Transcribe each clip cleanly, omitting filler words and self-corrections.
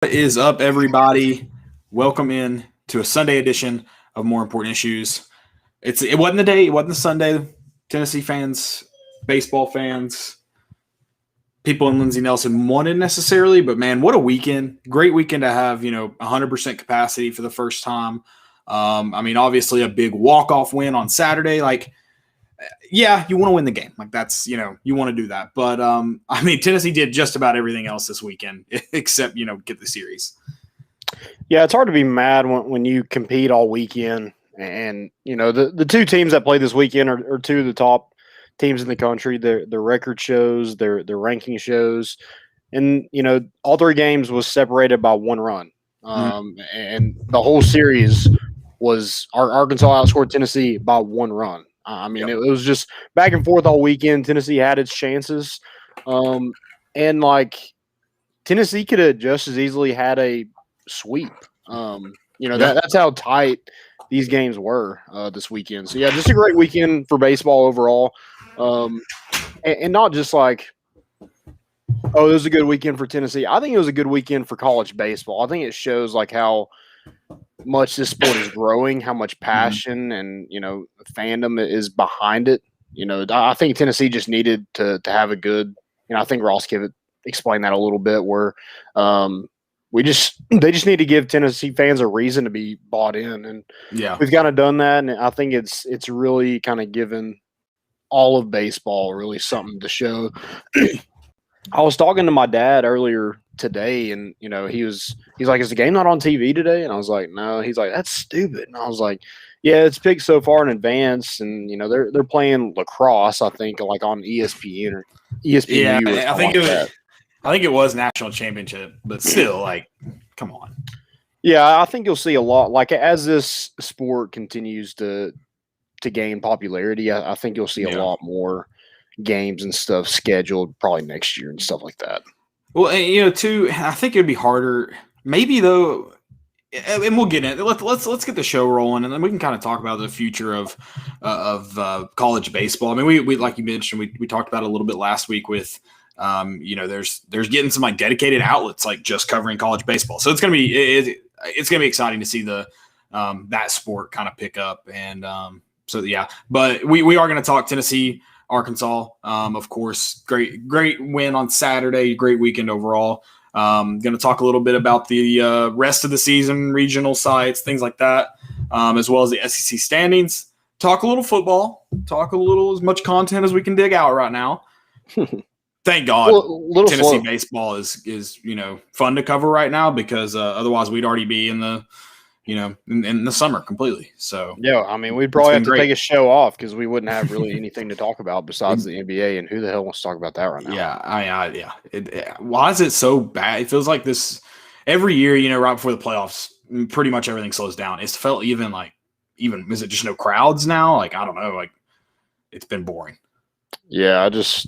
What is up, everybody? Welcome in to a Sunday edition of More Important Issues. It wasn't the day, it wasn't the Sunday. Tennessee fans, baseball fans, people in Lindsey Nelson wanted necessarily, but man, what a weekend! Great weekend to have 100% capacity for the first time. Obviously a big walk-off win on Saturday. Yeah, you want to win the game. That's, you want to do that. But, Tennessee did just about everything else this weekend except, get the series. Yeah, it's hard to be mad when you compete all weekend. And, the two teams that played this weekend are two of the top teams in the country. Their record shows, their ranking shows. And, all three games was separated by one run. And the whole series was Arkansas outscored Tennessee by one run. It was just back and forth all weekend. Tennessee had its chances. Tennessee could have just as easily had a sweep. That's how tight these games were this weekend. So, yeah, just a great weekend for baseball overall. And not just it was a good weekend for Tennessee. I think it was a good weekend for college baseball. I think it shows how much this sport is growing, how much passion and fandom is behind it. I think Tennessee just needed to have a good. I think Ross Kivett explained that a little bit, where they just need to give Tennessee fans a reason to be bought in, and we've kind of done that. And I think it's really kind of given all of baseball really something to show. I was talking to my dad earlier today, and he's like, "Is the game not on TV today?" And I was like, "No." He's like, "That's stupid." And I was like, "Yeah, it's picked so far in advance, and they're playing lacrosse. I think on ESPN or ESPN." Yeah, I think it was national championship, but still, come on. Yeah, I think you'll see a lot as this sport continues to gain popularity. I think you'll see a lot more games and stuff scheduled probably next year and stuff like that. Well, too, I think it'd be harder, maybe though, and we'll get in. Let's get the show rolling, and then we can kind of talk about the future of college baseball. We like you mentioned, we talked about it a little bit last week with, there's getting some dedicated outlets just covering college baseball. So it's gonna be exciting to see the that sport kind of pick up, and But we are going to talk Tennessee, Arkansas, of course. Great win on Saturday. Great weekend overall. Going to talk a little bit about the rest of the season, regional sites, things like that, as well as the SEC standings. Talk a little football. Talk a little as much content as we can dig out right now. Thank God, Tennessee baseball is fun to cover right now, because otherwise we'd already be in the in the summer completely. So yeah, we'd probably have to take a show off because we wouldn't have really anything to talk about besides the NBA, and who the hell wants to talk about that right now? Yeah, why is it so bad? It feels like this every year. Right before the playoffs, pretty much everything slows down. It's felt even is it just no crowds now? I don't know. It's been boring. Yeah, it's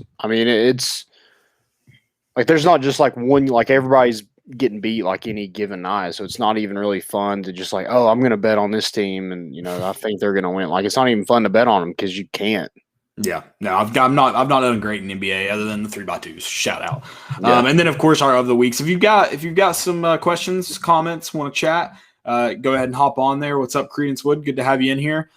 there's not just one, everybody's getting beat any given night, so it's not even really fun to just oh, I'm gonna bet on this team, and I think they're gonna win. It's not even fun to bet on them because you can't. Yeah, no, I've not done great in NBA other than the 3x2s. Shout out. Yeah. And then of course our of the weeks. If you've got some questions, comments, want to chat, go ahead and hop on there. What's up, Credence Wood? Good to have you in here.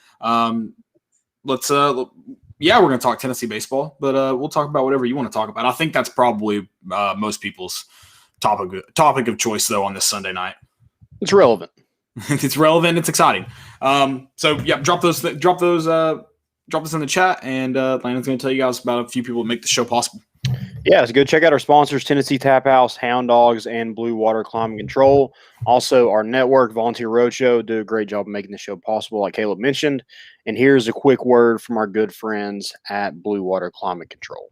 We're going to talk Tennessee baseball, but we'll talk about whatever you want to talk about. I think that's probably most people's topic of choice, though, on this Sunday night. It's relevant. It's relevant. It's exciting. Drop this in the chat, and Landon's going to tell you guys about a few people that make the show possible. Yeah, so go check out our sponsors, Tennessee Tap House, Hound Dogs, and Blue Water Climate Control. Also, our network, Volunteer Roadshow, do a great job of making the show possible, like Caleb mentioned. And here's a quick word from our good friends at Blue Water Climate Control.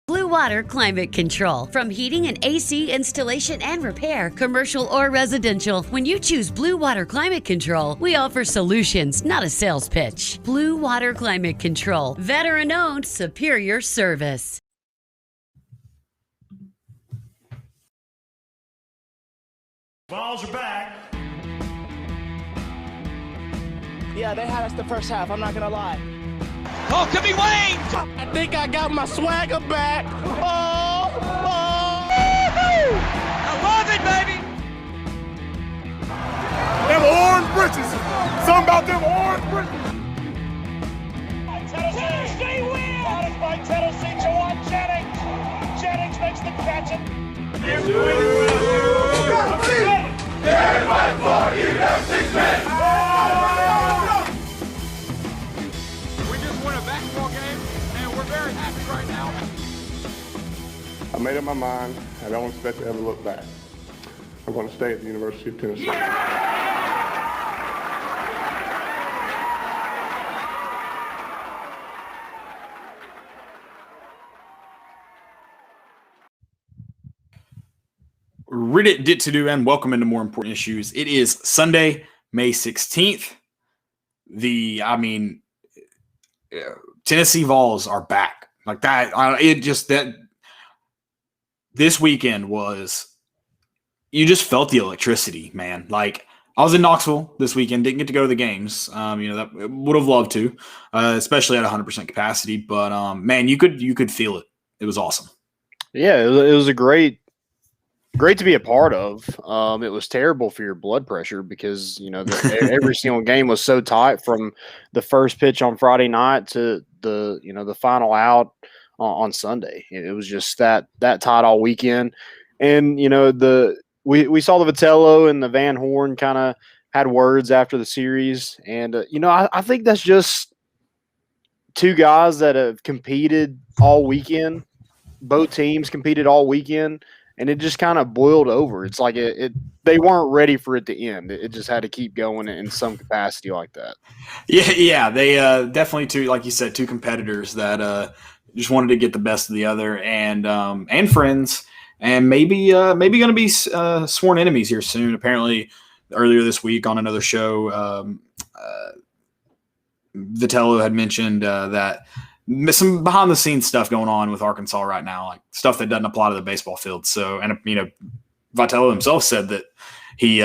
Blue Water Climate Control. From heating and AC installation and repair, commercial or residential, when you choose Blue Water Climate Control, we offer solutions, not a sales pitch. Blue Water Climate Control. Veteran-owned, superior service. Balls are back. Yeah, they had us the first half, I'm not going to lie. Oh, could be Wayne! I think I got my swagger back. Oh, oh. can catch it. We just won a basketball game, and we're very happy right now. I made up my mind. I don't expect to ever look back. I'm going to stay at the University of Tennessee. Reddit did to do and welcome into more important issues. It is Sunday, May 16th. Tennessee Vols are back. Like that. This weekend was, you just felt the electricity, man. Like I was in Knoxville this weekend, didn't get to go to the games. That would have loved to, especially at 100% capacity. But man, you could feel it. It was awesome. Yeah, it was a great to be a part of. It was terrible for your blood pressure because every single game was so tight from the first pitch on Friday night to the final out on Sunday. It was just that tight all weekend, and we saw the Vitello and the Van Horn kind of had words after the series, and I think that's just two guys that have competed all weekend. Both teams competed all weekend. And it just kind of boiled over. It's like they weren't ready for it to end. It just had to keep going in some capacity like that. Yeah, they definitely two, like you said, two competitors that just wanted to get the best of the other, and friends, and maybe going to be sworn enemies here soon. Apparently, earlier this week on another show, Vitello had mentioned that. Some behind the scenes stuff going on with Arkansas right now, like stuff that doesn't apply to the baseball field. So, and Vitello himself said that he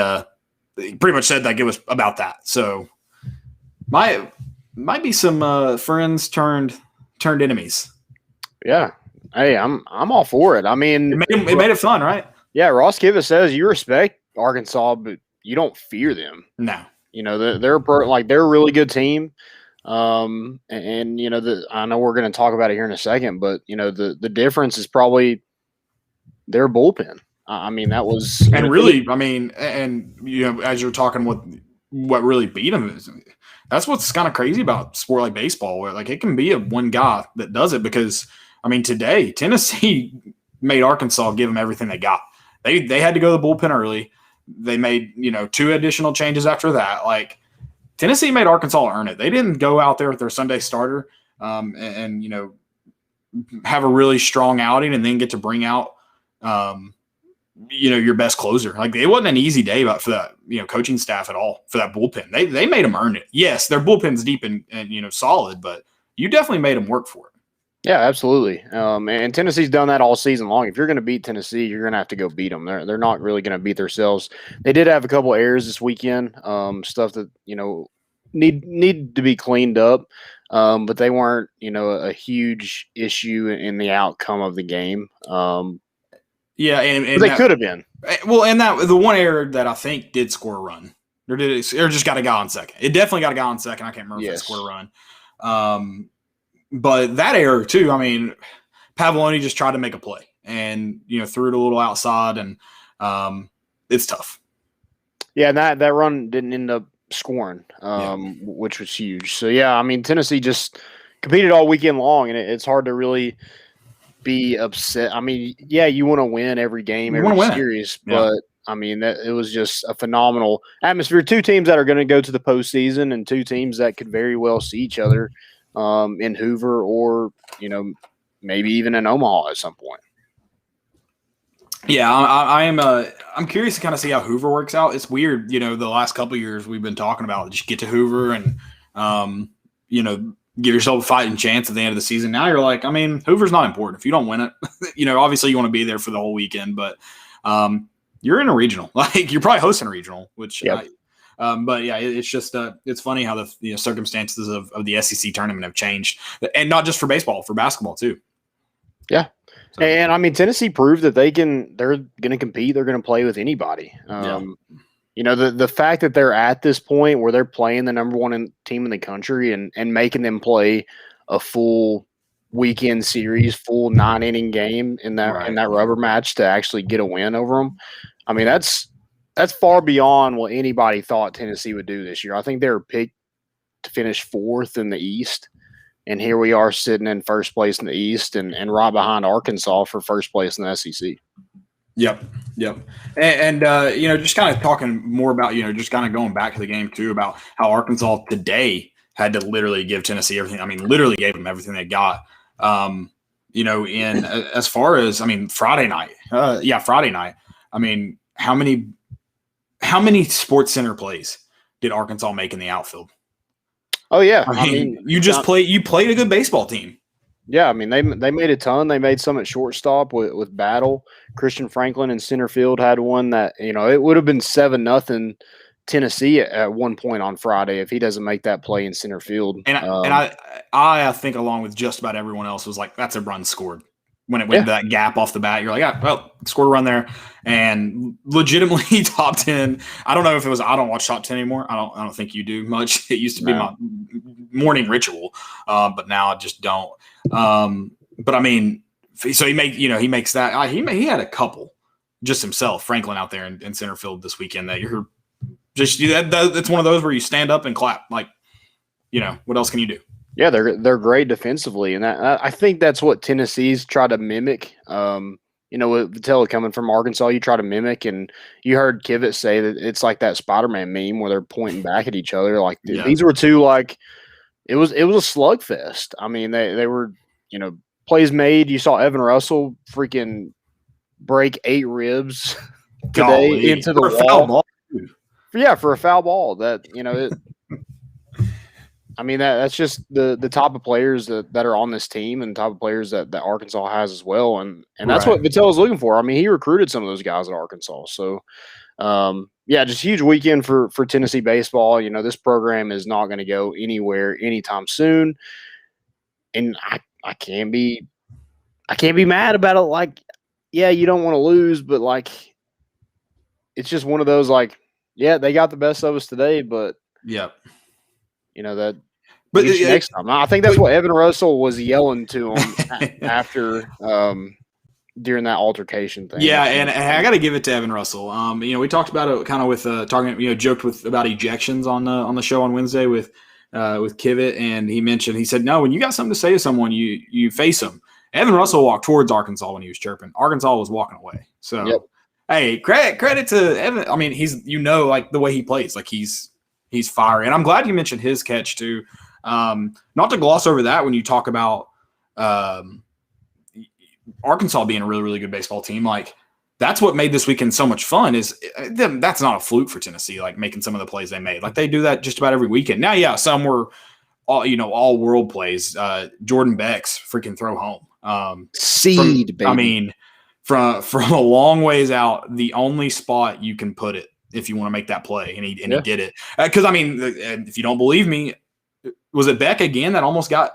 pretty much said like it was about that. So, might be some friends turned enemies. Yeah, hey, I'm all for it. I mean, it made it fun, right? Yeah, Ross Kivas says you respect Arkansas, but you don't fear them. No, they're a really good team. I know we're going to talk about it here in a second, but the difference is probably their bullpen. That was and really, as you're talking, what really beat them is that's what's kind of crazy about sport like baseball, where like it can be a one guy that does it. Because today Tennessee made Arkansas give them everything they got. They had to go to the bullpen early. They made 2 additional changes after that. Like. Tennessee made Arkansas earn it. They didn't go out there with their Sunday starter and have a really strong outing and then get to bring out your best closer. Like it wasn't an easy day for that coaching staff at all for that bullpen. They made them earn it. Yes, their bullpen's deep and solid, but you definitely made them work for it. Yeah, absolutely. And Tennessee's done that all season long. If you're going to beat Tennessee, you're going to have to go beat them. They're not really going to beat themselves. They did have a couple errors this weekend, stuff that need to be cleaned up, but they weren't a huge issue in the outcome of the game. Yeah, and they could have been. Well, and that the one error that I think did score a run, or just got a guy on second. It definitely got a guy on second. I can't remember if it scored a run. But that error too, Pavloni just tried to make a play and, threw it a little outside, and it's tough. Yeah, and that run didn't end up scoring, which was huge. So, yeah, Tennessee just competed all weekend long, and it's hard to really be upset. You want to win every game, every series, but it was just a phenomenal atmosphere. 2 teams that are going to go to the postseason and 2 teams that could very well see each other in Hoover or, maybe even in Omaha at some point. Yeah, I'm curious to kind of see how Hoover works out. It's weird, the last couple of years we've been talking about just get to Hoover and, give yourself a fighting chance at the end of the season. Now you're like, Hoover's not important. If you don't win it, obviously you want to be there for the whole weekend, but you're in a regional. Like you're probably hosting a regional, which but yeah, it's just it's funny how the circumstances of the SEC tournament have changed, and not just for baseball, for basketball too. Yeah, so. And Tennessee proved that they're going to compete. They're going to play with anybody. The fact that they're at this point where they're playing the number 1 team in the country and making them play a full weekend series, full 9-inning game in that rubber match to actually get a win over them. I mean, that's far beyond what anybody thought Tennessee would do this year. I think they were picked to finish fourth in the East, and here we are sitting in first place in the East and right behind Arkansas for first place in the SEC. Yep. And just kind of talking more about, just kind of going back to the game too, about how Arkansas today had to literally give Tennessee everything. I mean, literally gave them everything they got. In as far as, Friday night. Friday night. I mean, how many Sports Center plays did Arkansas make in the outfield? Oh yeah. You played a good baseball team. Yeah, I mean they made a ton. They made some at shortstop with Battle. Christian Franklin in center field had one that, it would have been 7-0 Tennessee at one point on Friday if he doesn't make that play in center field. And I think along with just about everyone else was like, that's a run scored. When it went to that gap off the bat, you're like, scored a run there, and legitimately top 10. I don't know if it was. I don't watch top 10 anymore. I don't think you do much. It used to be my morning ritual, but now I just don't. But I mean, so he makes that. He had a couple just himself. Franklin out there in center field this weekend. That you're just it's one of those where you stand up and clap. Like, what else can you do? Yeah, they're great defensively, and I think that's what Tennessee's try to mimic. With Vitello coming from Arkansas, you try to mimic, and you heard Kivett say that it's like that Spider-Man meme where they're pointing back at each other. Like these were two, like it was a slugfest. I mean, they were plays made. You saw Evan Russell freaking break 8 ribs today into the wall. Yeah, for a foul ball. That that's just the type of players that are on this team and the type of players that Arkansas has as well. And that's what Vitello's looking for. I mean, he recruited some of those guys at Arkansas. So, just huge weekend for Tennessee baseball. This program is not going to go anywhere anytime soon. And I can't be mad about it. Like, yeah, you don't want to lose, but like, it's just one of those, like, yeah, they got the best of us today, but but next time. I think that's what Evan Russell was yelling to him after during that altercation thing. Yeah, and I got to give it to Evan Russell. We talked about it kind of with talking, joked about ejections on the show on Wednesday with Kivett, and he said, no, when you got something to say to someone, you face them. Evan Russell walked towards Arkansas when he was chirping. Arkansas was walking away. So, Hey, credit to Evan. I mean, he's like the way he plays, like he's fiery. And I'm glad you mentioned his catch too. Not to gloss over that when you talk about Arkansas being a really, really good baseball team. Like, that's what made this weekend so much fun is that's not a fluke for Tennessee, like making some of the plays they made. Like, they do that just about every weekend. Now, yeah, some were all world plays. Jordan Beck's freaking throw home. Baby. I mean, from a long ways out, the only spot you can put it if you want to make that play, and he did it. Because if you don't believe me, was it Beck again that almost got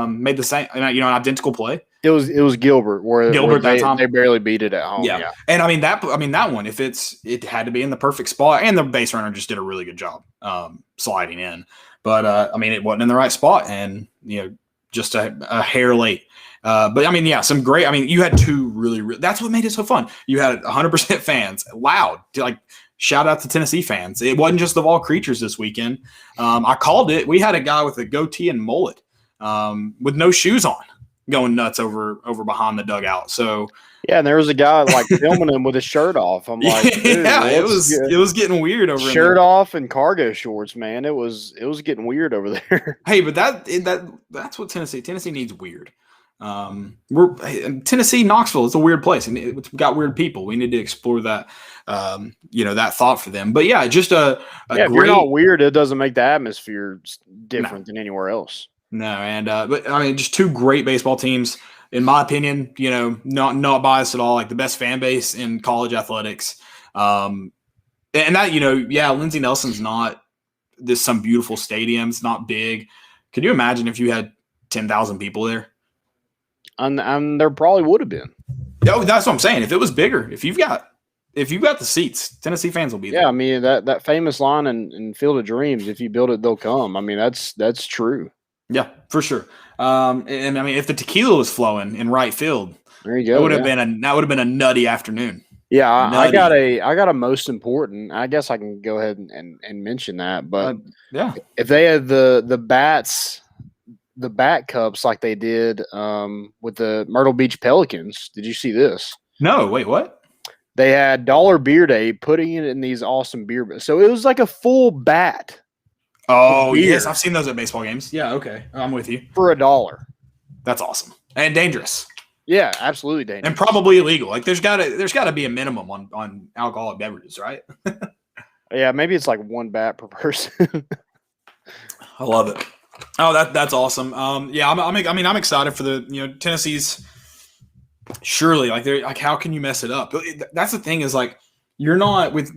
made the same, an identical play? It was Gilbert where that time they barely beat it at home. Yeah. And that one, if it had to be in the perfect spot, and the base runner just did a really good job sliding in, but it wasn't in the right spot, and just a hair late. Some great. You had two really. That's what made it so fun. You had 100% fans, loud, like shout out to Tennessee fans. It wasn't just the Vol Creatures this weekend. I called it. We had a guy with a goatee and mullet, with no shoes on, going nuts over behind the dugout. So yeah, and there was a guy like filming him with his shirt off. I'm like, it was getting weird over shirt off and cargo shorts, man. It was getting weird over there. Hey, but that's what Tennessee needs weird. Tennessee, Knoxville, it's a weird place, and it's got weird people. We need to explore that, that thought for them. But yeah, just a great, if you're not weird, it doesn't make the atmosphere different than anywhere else. No, and just two great baseball teams, in my opinion. Not biased at all. Like, the best fan base in college athletics. And that, Lindsey Nelson's not some beautiful stadium. It's not big. Could you imagine if you had 10,000 people there? And there probably would have been. Oh, that's what I'm saying. If it was bigger, if you've got the seats, Tennessee fans will be there. Yeah, that famous line in Field of Dreams, if you build it, they'll come. That's true. Yeah, for sure. And I mean, if the tequila was flowing in right field, There you go. that would have been a nutty afternoon. Yeah, I got Nutty. a most important. I guess I can go ahead and mention that. But Yeah. if they had the bats, the bat cups like they did with the Myrtle Beach Pelicans, did you see this? No, wait, what? They had Dollar Beer Day, putting it in these awesome beer. So it was like a full bat. Oh, Beer. yes. I've seen those at baseball games. Yeah, okay. I'm with you. For $1. That's awesome. And dangerous. Yeah, absolutely dangerous. And probably illegal. Like there's gotta be a minimum on alcoholic beverages, right? Yeah, maybe it's like one bat per person. I love it. Oh, that's awesome. Yeah, I'm excited for the Tennessee's. Surely, like how can you mess it up? That's the thing is like you're not with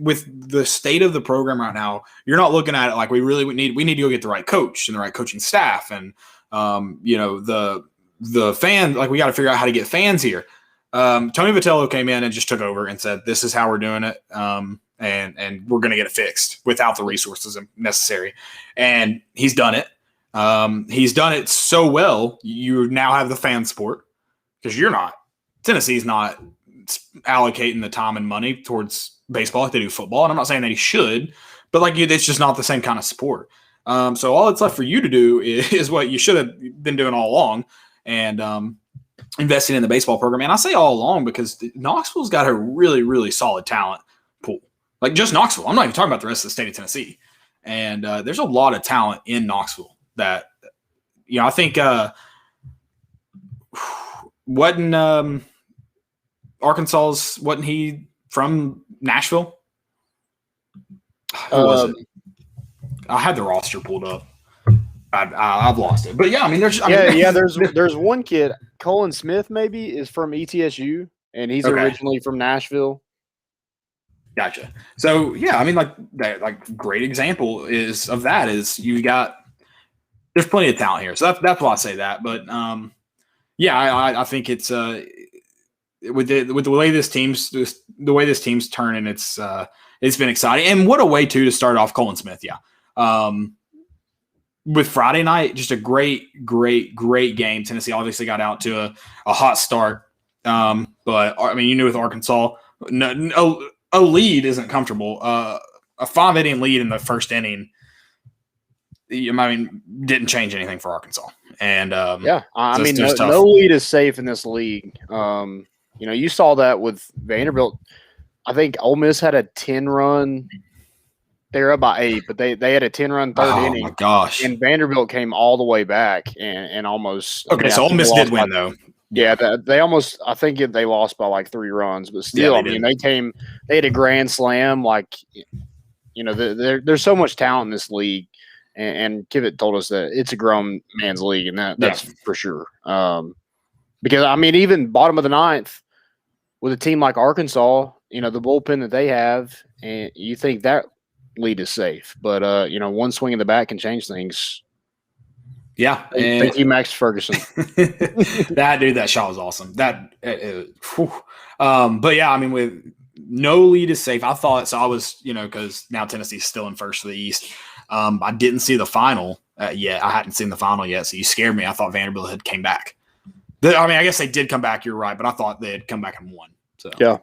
the state of the program right now. You're not looking at it like we need to go get the right coach and the right coaching staff and the fan, like we got to figure out how to get fans here. Tony Vitello came in and just took over and said, this is how we're doing it. And we're going to get it fixed without the resources necessary. And he's done it. He's done it so well. You now have the fan support because Tennessee's not allocating the time and money towards baseball like they do football. And I'm not saying that he should, but it's just not the same kind of support. So all that's left for you to do is what you should have been doing all along. And investing in the baseball program. And I say all along because Knoxville's got a really, really solid talent pool. Like just Knoxville. I'm not even talking about the rest of the state of Tennessee. And there's a lot of talent in Knoxville that, I think wasn't he from Nashville? Who was it? I had the roster pulled up. I've lost it, but yeah, there's one kid, Colin Smith, maybe is from ETSU, and he's originally from Nashville. Gotcha. So yeah, great example is you got there's plenty of talent here, so that's why I say that. But I think it's with the way this team's turning, it's been exciting, and what a way to start off Colin Smith. Yeah. With Friday night, just a great game. Tennessee obviously got out to a hot start. But with Arkansas, a lead isn't comfortable. A 5-inning lead in the first inning, didn't change anything for Arkansas. And no lead is safe in this league. You saw that with Vanderbilt. I think Ole Miss had a 10-run. They were up by 8, but they had a 10-run third inning. Oh, my gosh. And Vanderbilt came all the way back and almost – Okay, so Ole Miss did win, though. Yeah, they almost – I think they lost by like 3 runs. But still, they had a grand slam. There's so much talent in this league. And Kivett told us that it's a grown man's league, and that's for sure. Because, even bottom of the ninth with a team like Arkansas, the bullpen that they have, and you think that – lead is safe, but one swing in the bat can change things. Yeah, thank you, Max Ferguson. That shot was awesome. But yeah, with no lead is safe. I thought so. I was because now Tennessee's still in first for the East. I didn't see the final yet. I hadn't seen the final yet, so you scared me. I thought Vanderbilt had came back. I guess they did come back. You're right, but I thought they had come back and won. So yeah.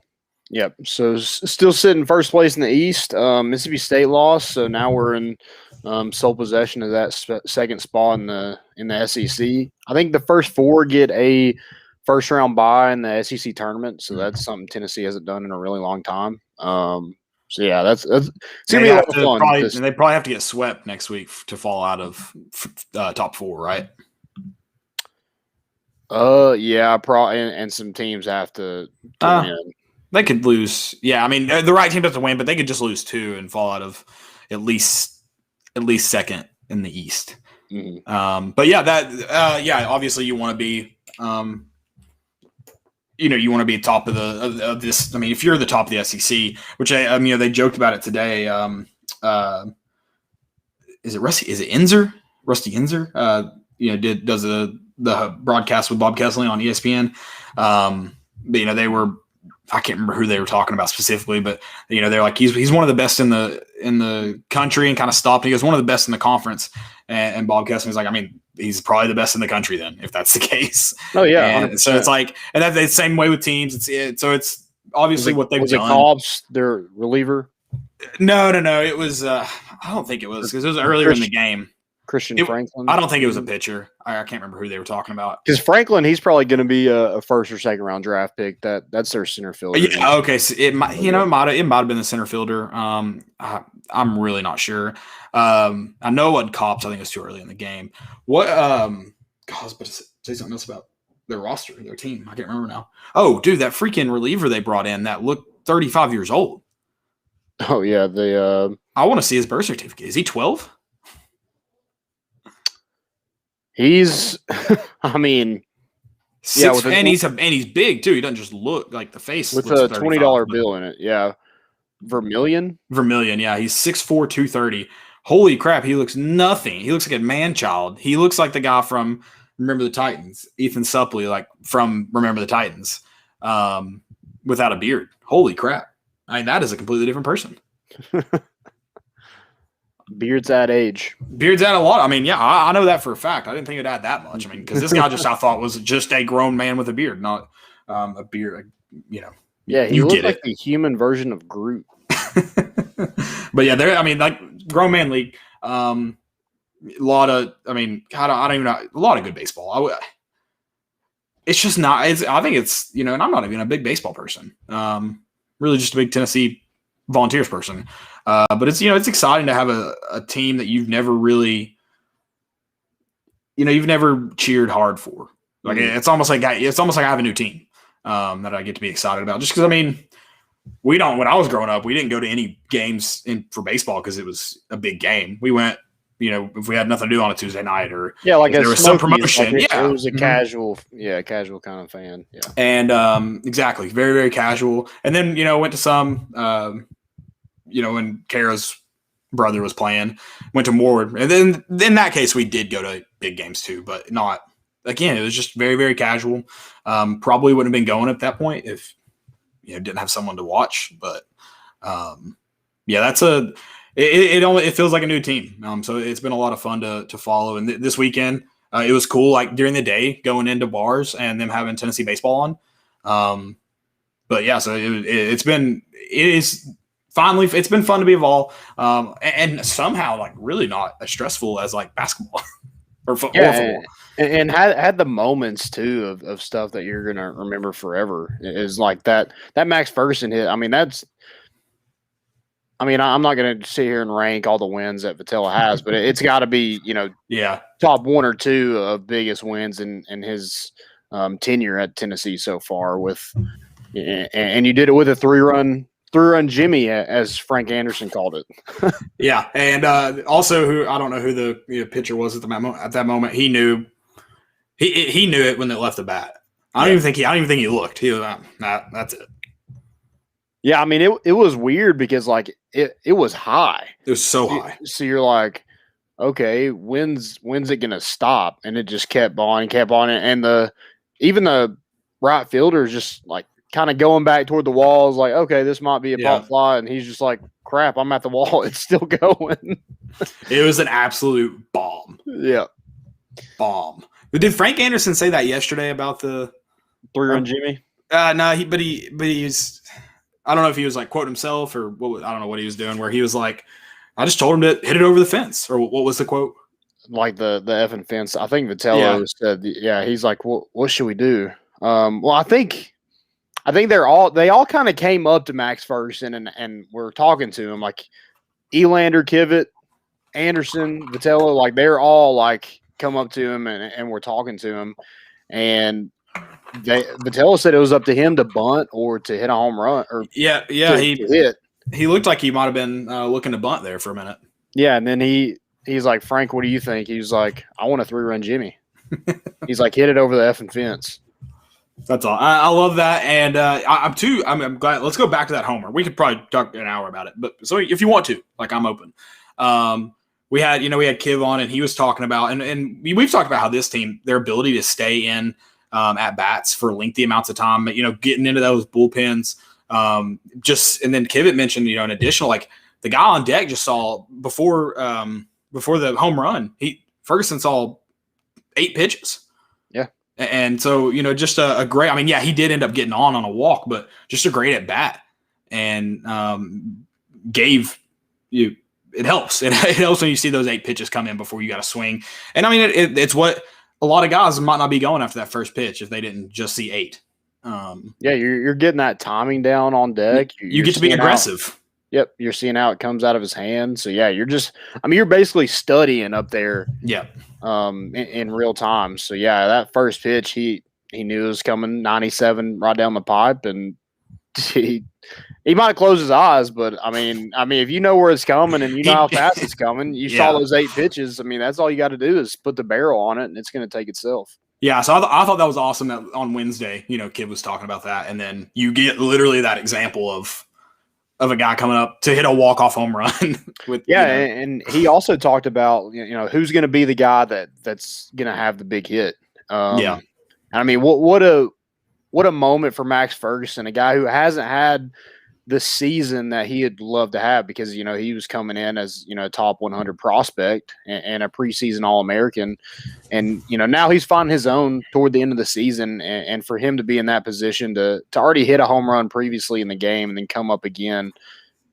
Yep. So still sitting first place in the East. Mississippi State lost, so now we're in sole possession of that second spot in the SEC. I think the first 4 get a first round bye in the SEC tournament, so that's something Tennessee hasn't done in a really long time. So yeah, that's it's gonna be a lot of fun. And they probably have to get swept next week to fall out of top 4, right? Yeah, probably, and some teams have to win. They could lose. Yeah, the right team doesn't win, but they could just lose 2 and fall out of at least second in the East. Mm-hmm. But yeah, obviously you want to be, you want to be top of this. If you're the top of the SEC, which they joked about it today. Is it Rusty? Is it Inzer? Rusty Inzer? Does the broadcast with Bob Kessley on ESPN. But they were. I can't remember who they were talking about specifically, but they're like he's one of the best in the country and kind of stopped. He was one of the best in the conference, and Bob Kessley was like, he's probably the best in the country then, if that's the case. Oh yeah. And so it's like, and that's the same way with teams. It's obviously what they've done. Cobbs, their reliever? No. It was, I don't think it was, because it was earlier in the game. Christian Franklin. I don't think it was a pitcher. I can't remember who they were talking about. Because Franklin, he's probably going to be a first or second round draft pick. That's their center fielder. Yeah, okay. So it might have been the center fielder. I'm really not sure. I know what Cops. I think it's too early in the game. What? But say something else about their roster, their team. I can't remember now. Oh, dude, that freaking reliever they brought in that looked 35 years old. Oh yeah, I want to see his birth certificate. Is he 12? He's, I mean, and he's big too. He doesn't just look like the face with a $20 bill in it. Yeah, Vermillion, yeah. He's 6'4", 230. Holy crap, he looks nothing. He looks like a man child. He looks like the guy from Remember the Titans, Ethan Suplee, like from Remember the Titans, without a beard. Holy crap! I mean, that is a completely different person. Beard's at age. Beard's at a lot. I mean, yeah, I know that for a fact. I didn't think it'd add that much. I mean, because this guy I thought was just a grown man with a beard, not a beard. Yeah, he looked like the human version of Groot. But yeah, like grown man league. A lot of, I don't even know, a lot of good baseball. It's just not. I think it's and I'm not even a big baseball person. Really, just a big Tennessee Volunteers person. But it's it's exciting to have a team that you've never really, you've never cheered hard for. Like it's almost like I have a new team that I get to be excited about. Just because we don't. When I was growing up, we didn't go to any games for baseball because it was a big game. We went, if we had nothing to do on a Tuesday night or there was some promotion. It was a casual kind of fan. Yeah, and exactly, very very casual. And then went to some. When Kara's brother was playing, went to more. And then in that case, we did go to big games too, but not, again, it was just very, very casual. Probably wouldn't have been going at that point if, didn't have someone to watch. But yeah, it feels like a new team. So it's been a lot of fun to follow. And this weekend, it was cool, like during the day, going into bars and them having Tennessee baseball on. But yeah, so it's been fun to be involved, and somehow like really not as stressful as like basketball or football. And had the moments too of stuff that you're gonna remember forever. Is like that Max Ferguson hit. I'm not gonna sit here and rank all the wins that Vitello has, but it's got to be top one or two of biggest wins in his tenure at Tennessee so far. And you did it with a three-run Jimmy, as Frank Anderson called it. Yeah, and also who I don't know who the pitcher was at that moment. He knew it when they left the bat. I don't even think he looked. He was that's it. Yeah, it was weird because like it was high. It was so high. So you're like, okay, when's it gonna stop? And it just kept on, and even the right fielder is just like kind of going back toward the walls, like, okay, this might be a pop fly, and he's just like, crap, I'm at the wall. It's still going. It was an absolute bomb. Yeah. Bomb. But did Frank Anderson say that yesterday about the three-run Jimmy? No, he's I don't know if he was like quoting himself or what. I don't know what he was doing, where he was like, I just told him to hit it over the fence, or what was the quote? Like the effing fence. I think Vitello said, he's like, what should we do? Well, I think they all kind of came up to Max Ferguson and were talking to him, like Elander, Kivett, Anderson, Vitello, like they're all like come up to him and were talking to him, and Vitello said it was up to him to bunt or to hit a home run. Or he hit. He looked like he might have been looking to bunt there for a minute. Yeah, and then he's like, Frank, what do you think? He was like, I want a three-run Jimmy. He's like, hit it over the effing fence. That's all. I love that, and I'm glad. Let's go back to that homer. We could probably talk an hour about it, but so if you want to, like, I'm open. We had Kiv on, and he was talking about, and we've talked about how this team, their ability to stay in at bats for lengthy amounts of time, getting into those bullpens. And then Kivett mentioned, an additional, like the guy on deck just saw before the home run, Ferguson saw 8 pitches. Yeah. And so, just a great, he did end up getting on a walk, but just a great at bat, and gave you, it helps. It helps when you see those 8 pitches come in before you got to swing. And it's what a lot of guys might not be going after that first pitch if they didn't just see 8. You're getting that timing down on deck. You get to be aggressive. Yep, you're seeing how it comes out of his hand. So yeah, you're basically studying up there. Yeah. In real time. So yeah, that first pitch, he knew it was coming, 97 right down the pipe, and he might have closed his eyes, but if you know where it's coming and you know how fast it's coming, you saw those 8 pitches. That's all you got to do is put the barrel on it, and it's going to take itself. Yeah, so I thought that was awesome that on Wednesday, Kid was talking about that, and then you get literally that example of a guy coming up to hit a walk-off home run. And he also talked about who's going to be the guy that's going to have the big hit. What a moment for Max Ferguson, a guy who hasn't had the season that he'd love to have, because he was coming in as a top 100 prospect and a preseason All-American, and now he's finding his own toward the end of the season, and for him to be in that position to already hit a home run previously in the game and then come up again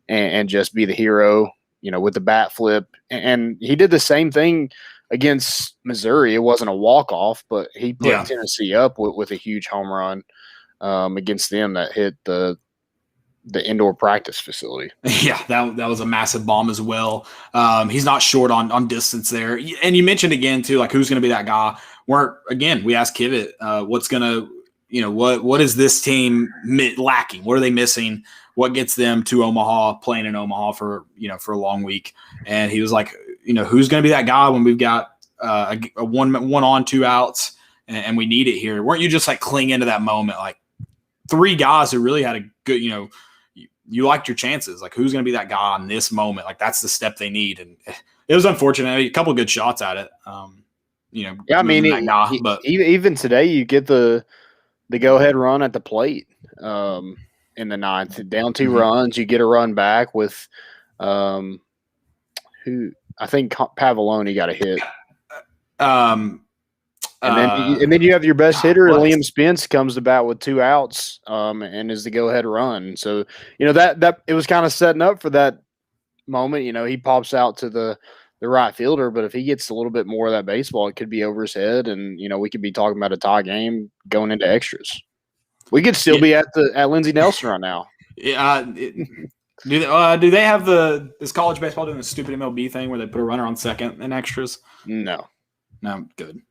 and just be the hero, with the bat flip, and he did the same thing against Missouri. It wasn't a walk-off, but he put Tennessee up with a huge home run against them that hit the indoor practice facility. Yeah, that was a massive bomb as well. He's not short on distance there. And you mentioned again too, like who's going to be that guy. We asked Kivett, what's going to, what is this team lacking? What are they missing? What gets them to Omaha, playing in Omaha for a long week? And he was like, who's going to be that guy when we've got a one on, 2 outs, and we need it here? Weren't you just like clinging to that moment, like 3 guys who really had a good, you liked your chances. Like, who's going to be that guy in this moment? Like, that's the step they need. And it was unfortunate. A couple of good shots at it. But even today, you get the go ahead run at the plate in the 9th, down 2 runs. You get a run back with who I think Pavoloni got a hit. And then you have your best hitter, Liam Spence, comes to bat with 2 outs and is the go-ahead run. So, that it was kind of setting up for that moment. He pops out to the right fielder, but if he gets a little bit more of that baseball, it could be over his head, and we could be talking about a tie game going into extras. We could still be at Lindsey Nelson right now. Yeah. Do they have is college baseball doing the stupid MLB thing where they put a runner on second in extras? No, good.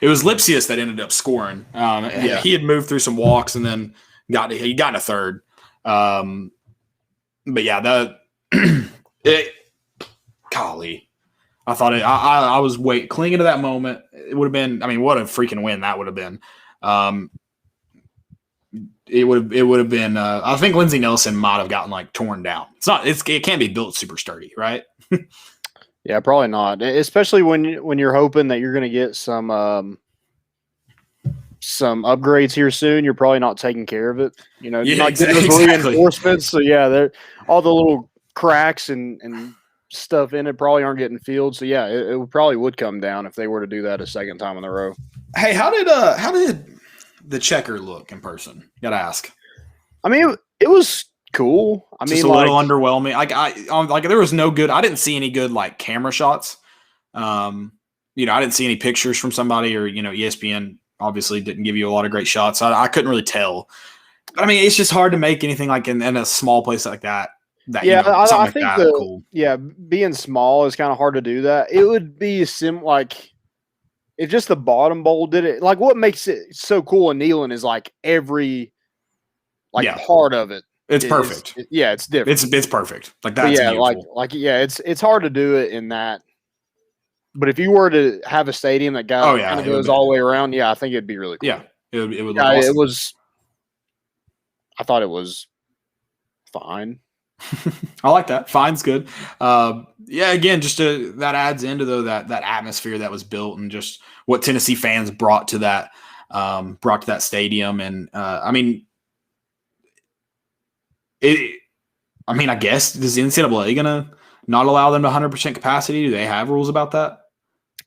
It was Lipsius that ended up scoring. He had moved through some walks and then got in a third. But yeah, golly, I thought I was clinging to that moment. It would have been. What a freaking win that would have been. It would have been. I think Lindsey Nelson might have gotten like torn down. It can't be built super sturdy, right? Yeah, probably not. Especially when you're hoping that you're going to get some upgrades here soon. You're probably not taking care of it. You're not getting those reinforcements. So yeah, all the little cracks and stuff in it probably aren't getting filled. So yeah, it probably would come down if they were to do that a second time in a row. Hey, how did the checker look in person? Gotta ask. It was cool. Just a little underwhelming. There was no good. I didn't see any good like camera shots. I didn't see any pictures from somebody, or ESPN obviously didn't give you a lot of great shots. I couldn't really tell. But it's just hard to make anything like in a small place like that. I think cool. Being small is kind of hard to do that. It would be like if just the bottom bowl did it. Like what makes it so cool in Neyland is like every part of it. It's perfect. It's different. It's perfect. Like that's it's hard to do it in that. But if you were to have a stadium that kind of goes all the way around, I think it'd be really cool. Yeah, it would look awesome. It was. I thought it was fine. I like that. Fine's good. Again, just that adds into that atmosphere that was built, and just what Tennessee fans brought to that stadium. And I guess, is the NCAA gonna not allow them to 100% capacity? Do they have rules about that?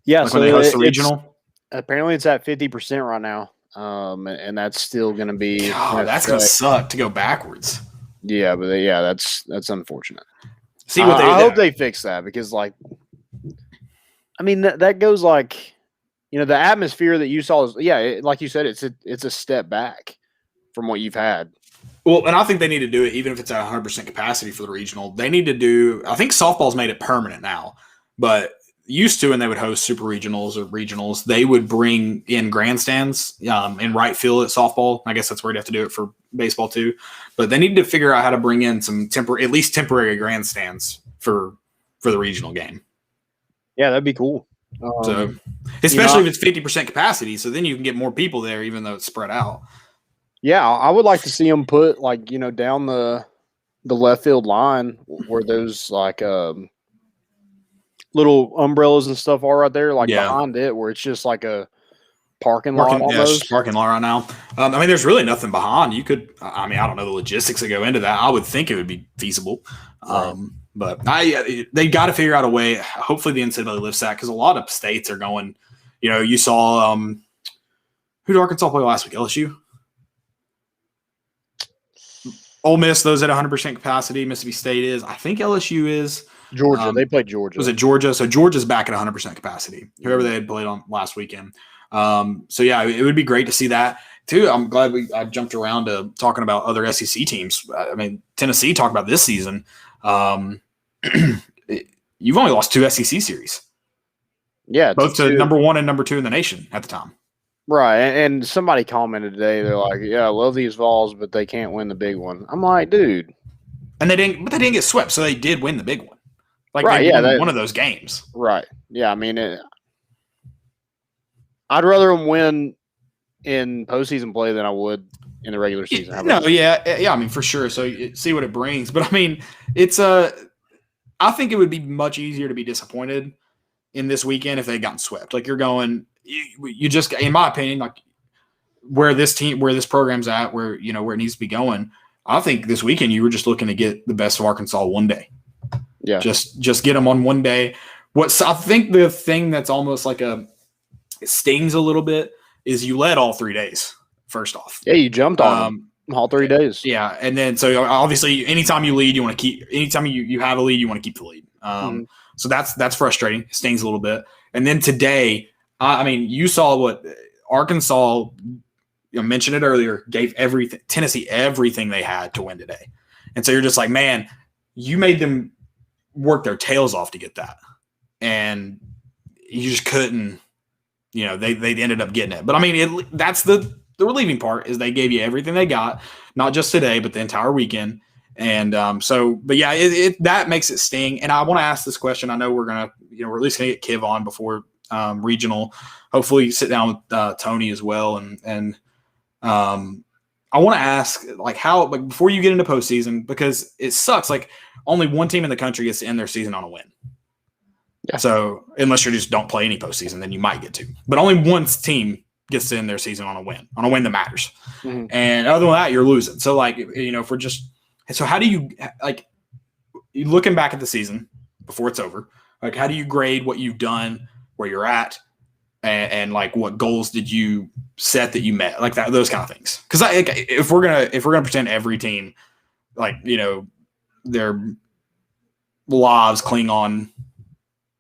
Yeah, Like so when they host the it's- regional. apparently it's at 50% right now, and that's still going to be. God, that's gonna suck to go backwards. Yeah, but yeah, that's unfortunate. See what I hope they fix that because, like, I mean that goes like, the atmosphere that you saw is like you said, it's a step back from what you've had. Well, and I think they need to do it even if it's at 100% capacity for the regional. They need to do. I think softball's made it permanent now, but used to when they would host super regionals or regionals, they would bring in grandstands in right field at softball. I guess that's where you'd have to do it for baseball too. But they need to figure out how to bring in some at least temporary grandstands for the regional game. Yeah, that'd be cool. So, especially if it's 50% capacity, so then you can get more people there, even though it's spread out. Yeah, I would like to see them put down the left field line where those little umbrellas and stuff are right there, behind it, where it's just like a parking lot almost. Yeah, it's just parking lot right now. I mean, there's really nothing behind. You could, I mean, I don't know the logistics that go into that. I would think it would be feasible. Right. But they got to figure out a way. Hopefully the NCAA lifts that because a lot of states are going, you saw who did Arkansas play last week? LSU? Ole Miss, those at 100% capacity. Mississippi State is. I think LSU is. Georgia. They played Georgia. Was it Georgia? So Georgia's back at 100% capacity. Whoever they had played on last weekend. So yeah, it would be great to see that too. I'm glad I jumped around to talking about other SEC teams. I mean, Tennessee talked about this season. You've only lost 2 SEC series. Yeah, both to number 1 and number 2 in the nation at the time. Right, and somebody commented today. They're like, "Yeah, I love these Vols, but they can't win the big one." I'm like, dude. And they didn't get swept, so they did win the big one. Like, right, they won one of those games. Right. Yeah, I mean, I'd rather them win in postseason play than I would in the regular season. I mean, for sure. So see what it brings. But I mean, I think it would be much easier to be disappointed in this weekend if they had gotten swept. Like, you're going, you just, in my opinion, like where this program's at, where it needs to be going. I think this weekend you were just looking to get the best of Arkansas one day. Yeah, just get them on one day. I think the thing that's almost like it stings a little bit is you led all 3 days. First off, yeah, you jumped on them all 3 days. Yeah, and then so obviously, anytime you lead, you want to keep. Anytime you have a lead, you want to keep the lead. So that's frustrating. It stings a little bit. And then today, I mean, you saw what Arkansas. Mentioned it earlier. Gave Tennessee everything they had to win today, and so you're just like, man, you made them work their tails off to get that, and you just couldn't. They ended up getting it. But I mean, that's the relieving part is they gave you everything they got, not just today, but the entire weekend. And but yeah, that makes it sting. And I want to ask this question. I know we're gonna, we're at least gonna get Kiv on before regional. Hopefully, sit down with Tony as well. And I want to ask, like, how, like, before you get into postseason, because it sucks. Like, only one team in the country gets to end their season on a win. Yeah. So unless you just don't play any postseason, then you might get to. But only one team gets to end their season on a win that matters. Mm-hmm. And other than that, you're losing. So, like, if we're just – so how do you – like, looking back at the season before it's over, like, how do you grade what you've done, where you're at, and like, what goals did you set that you met? Like, that, those kind of things. Because if we're gonna pretend every team, like, their lives cling on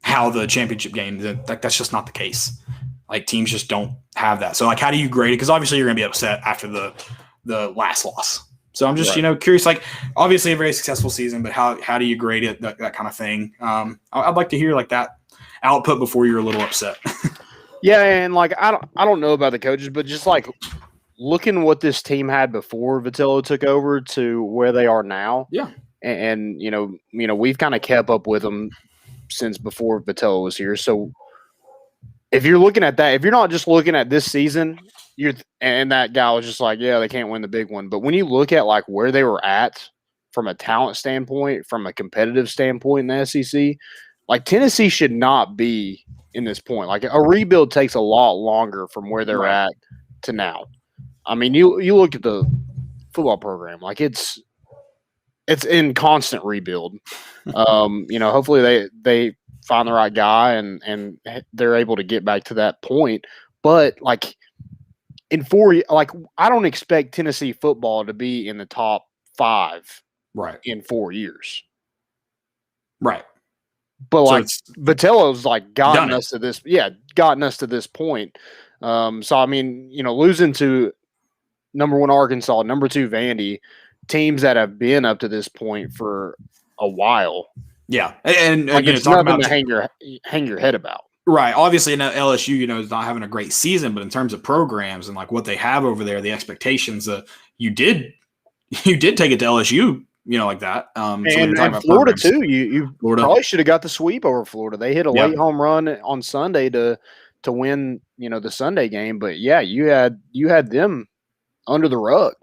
how the championship game, that's just not the case. Like, teams just don't have that. So, like, how do you grade it? Because obviously you're going to be upset after the last loss. So I'm just, curious, like, obviously a very successful season, but how do you grade it, that kind of thing? I'd like to hear, like, that output before you're a little upset. Yeah, and, like, I don't know about the coaches, but just, like, looking what this team had before Vitello took over to where they are now. Yeah. And we've kind of kept up with them since before Vitello was here. So if you're looking at that, if you're not just looking at this season, and that guy was just like, yeah, they can't win the big one. But when you look at, like, where they were at from a talent standpoint, from a competitive standpoint in the SEC, like, Tennessee should not be in this point. Like, a rebuild takes a lot longer from where they're at to now. I mean, you look at the football program, like, it's in constant rebuild. Hopefully they find the right guy, and they're able to get back to that point. But like in 4 years, like I don't expect Tennessee football to be in the top 5 in 4 years. Right. But So like Vitello's like gotten done it. us to this point. So I mean, losing to number 1 Arkansas, number 2 Vandy, teams that have been up to this point for a while. Yeah, and Like again, it's talking nothing about to hang your head about. right. Obviously, LSU, is not having a great season, but in terms of programs and like what they have over there, the expectations, you did take it to LSU, like that. And Florida too. You probably should have got the sweep over Florida. They hit a late home run on Sunday to win, the Sunday game. But yeah, you had them under the rug.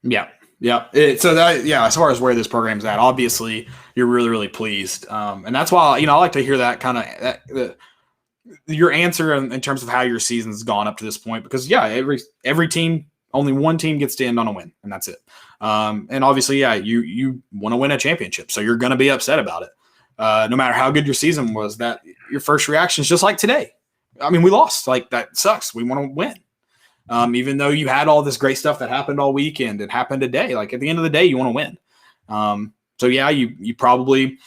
Yeah. Yeah. As far as where this program's at, obviously you're really, really pleased. And that's why, I like to hear that kind of your answer in terms of how your season's gone up to this point, because every team, only one team gets to end on a win, and that's it. And obviously, you want to win a championship, so you're going to be upset about it. No matter how good your season was, that your first reaction is just like today. I mean, we lost. Like, that sucks. We want to win. Even though you had all this great stuff that happened all weekend, it happened today. Like, at the end of the day, you want to win. You probably,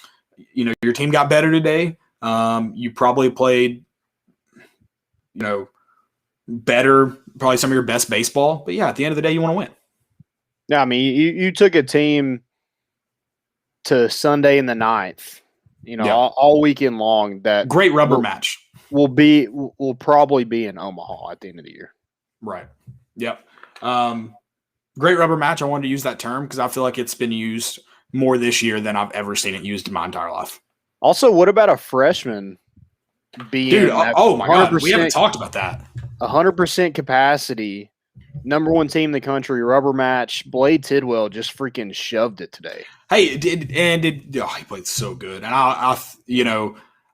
your team got better today. You probably played, better, probably some of your best baseball. But at the end of the day, you want to win. Yeah, I mean, you took a team to Sunday in the 9th, all weekend long. That great rubber match will probably be in Omaha at the end of the year. Right. Yep. Great rubber match. I wanted to use that term because I feel like it's been used more this year than I've ever seen it used in my entire life. Also, what about a freshman being? Dude, oh my God, we haven't talked about that. 100% capacity, number 1 team in the country, rubber match. Blade Tidwell just freaking shoved it today. Hey, he played so good, and I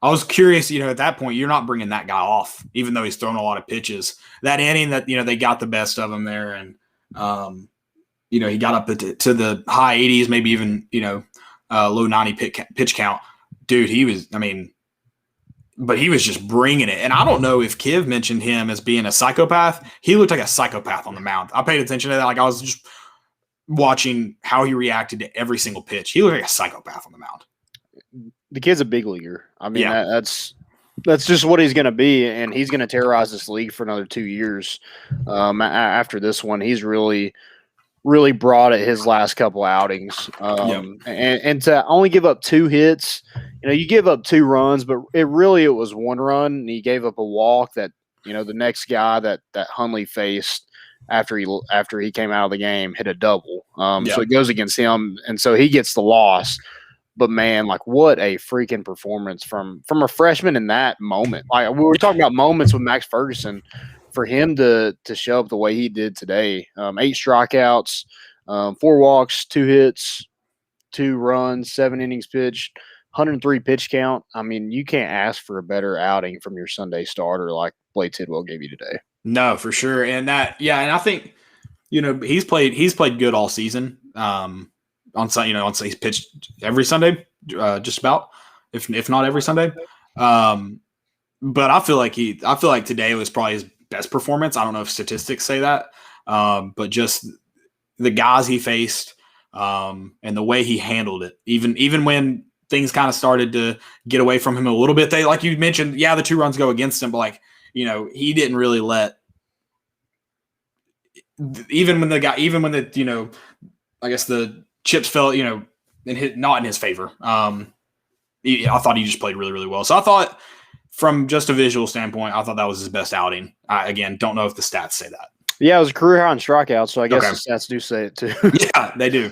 was curious. At that point, you're not bringing that guy off, even though he's thrown a lot of pitches. That inning that they got the best of him there, and he got up to the high 80s, maybe even low 90 pitch count. Dude, he was. But he was just bringing it. And I don't know if Kiv mentioned him as being a psychopath. He looked like a psychopath on the mound. I paid attention to that. Like, I was just watching how he reacted to every single pitch. He looked like a psychopath on the mound. The kid's a big leaguer. I mean, that's just what he's going to be, and he's going to terrorize this league for another 2 years. After this one, he's really brought it his last couple outings. And to only give up 2 hits, you give up 2 runs, but it was 1 run, and he gave up a walk that, the next guy that Hundley faced after he came out of the game hit a double. So it goes against him, and so he gets the loss. But man, like, what a freaking performance from a freshman in that moment. Like, we were talking about moments with Max Ferguson. For him to show up the way he did today, 8 strikeouts, 4 walks, 2 hits, 2 runs, 7 innings pitched, 103 pitch count. I mean, you can't ask for a better outing from your Sunday starter like Blade Tidwell gave you today. No, for sure. And and I think, he's played good all season. On he's pitched every Sunday, just about, if not every Sunday. But I feel like today was probably his best performance. I don't know if statistics say that, but just the guys he faced, and the way he handled it, even when things kind of started to get away from him a little bit. They, like you mentioned, the 2 runs go against him, but he didn't really let, even when I guess the chips fell, not in his favor. I thought he just played really, really well. So I thought, from just a visual standpoint, I thought that was his best outing. I, again, don't know if the stats say that. Yeah, it was a career high in strikeouts, so I guess the stats do say it too. Yeah, they do.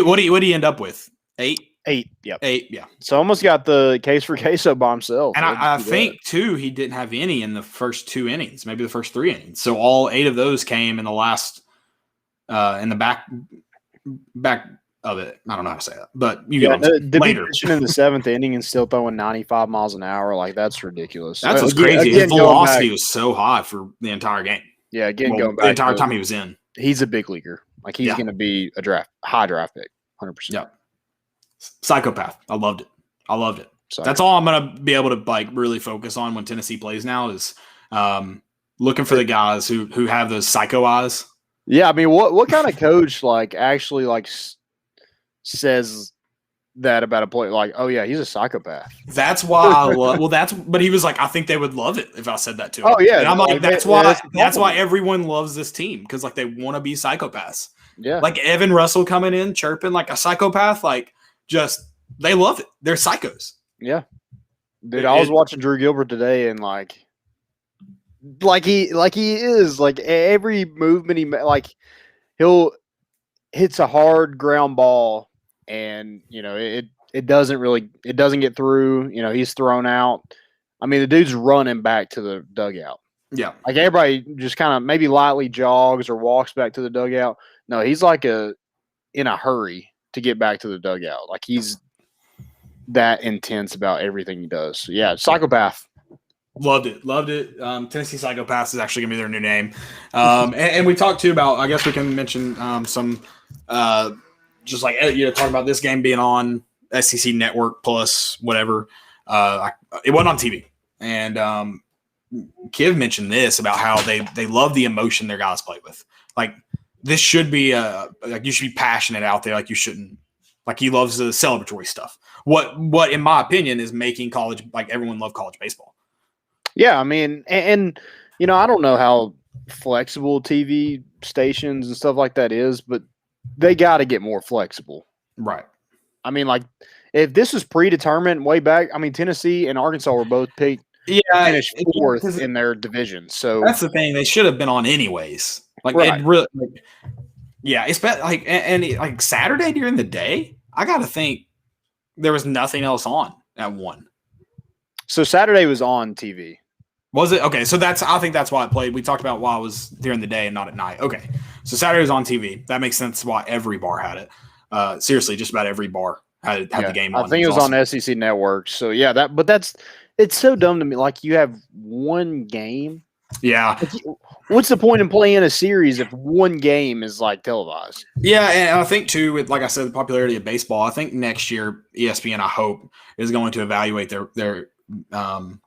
What did he end up with? 8? 8, yep. 8, yeah. So almost got the case for queso by himself. And I think, too, he didn't have any in the first 2 innings, maybe the first 3 innings. So all 8 of those came in the last in the back of it. I don't know how to say that, but you get later. Pitching in the 7th inning and still throwing 95 miles an hour, like, that's ridiculous. That's what's crazy. His velocity was so high for the entire game. Yeah, going back the entire time he was in. He's a big leaguer. Like, he's going to be a high draft pick, 100%. Yeah. Psychopath. I loved it. So that's all I'm going to be able to like really focus on when Tennessee plays now is looking for the guys who have those psycho eyes. Yeah, I mean, what kind of coach like actually like says that about a player? Like, oh yeah, he's a psychopath. That's why I love. Well, but he was like, I think they would love it if I said that to him. Oh yeah, and I'm like, that's why everyone. everyone loves this team because like they want to be psychopaths. Yeah, Like Evan Russell coming in chirping like a psychopath, like just they love it. They're psychos. yeah. Dude, I was watching Drew Gilbert today, and like he is like every movement he'll hits a hard ground ball, and it doesn't get through. He's thrown out. I mean, the dude's running back to the dugout. Yeah, like everybody just kind of maybe lightly jogs or walks back to the dugout. No, he's like in a hurry to get back to the dugout. Like he's that intense about everything he does. So, yeah, psychopath. Loved it. Tennessee Psychopaths is actually gonna be their new name. And we talked too about. I guess we can mention some just like talking about this game being on SEC Network Plus whatever. It wasn't on TV, and Kiv mentioned this about how they love the emotion their guys play with. Like this should be like you should be passionate out there. Like you shouldn't. Like he loves the celebratory stuff. What in my opinion is making college like everyone love college baseball. Yeah, I mean, and I don't know how flexible TV stations and stuff like that is, but they got to get more flexible. Right. I mean, like if this was predetermined way back, I mean, Tennessee and Arkansas were both picked. Yeah, finished fourth in their division. So that's the thing; they should have been on anyways. Like right. It really, yeah. It's like like Saturday during the day. I got to think there was nothing else on at 1. So Saturday was on TV. Was it? Okay, so I think that's why it played. We talked about why it was during the day and not at night. Okay, so Saturday was on TV. That makes sense why every bar had it. Seriously, just about every bar had the game on. I think it was awesome. On SEC Network. So yeah, it's so dumb to me. Like you have one game. Yeah. What's the point in playing a series if one game is like televised? Yeah, and I think too, with like I said, the popularity of baseball. I think next year ESPN, I hope, is going to evaluate their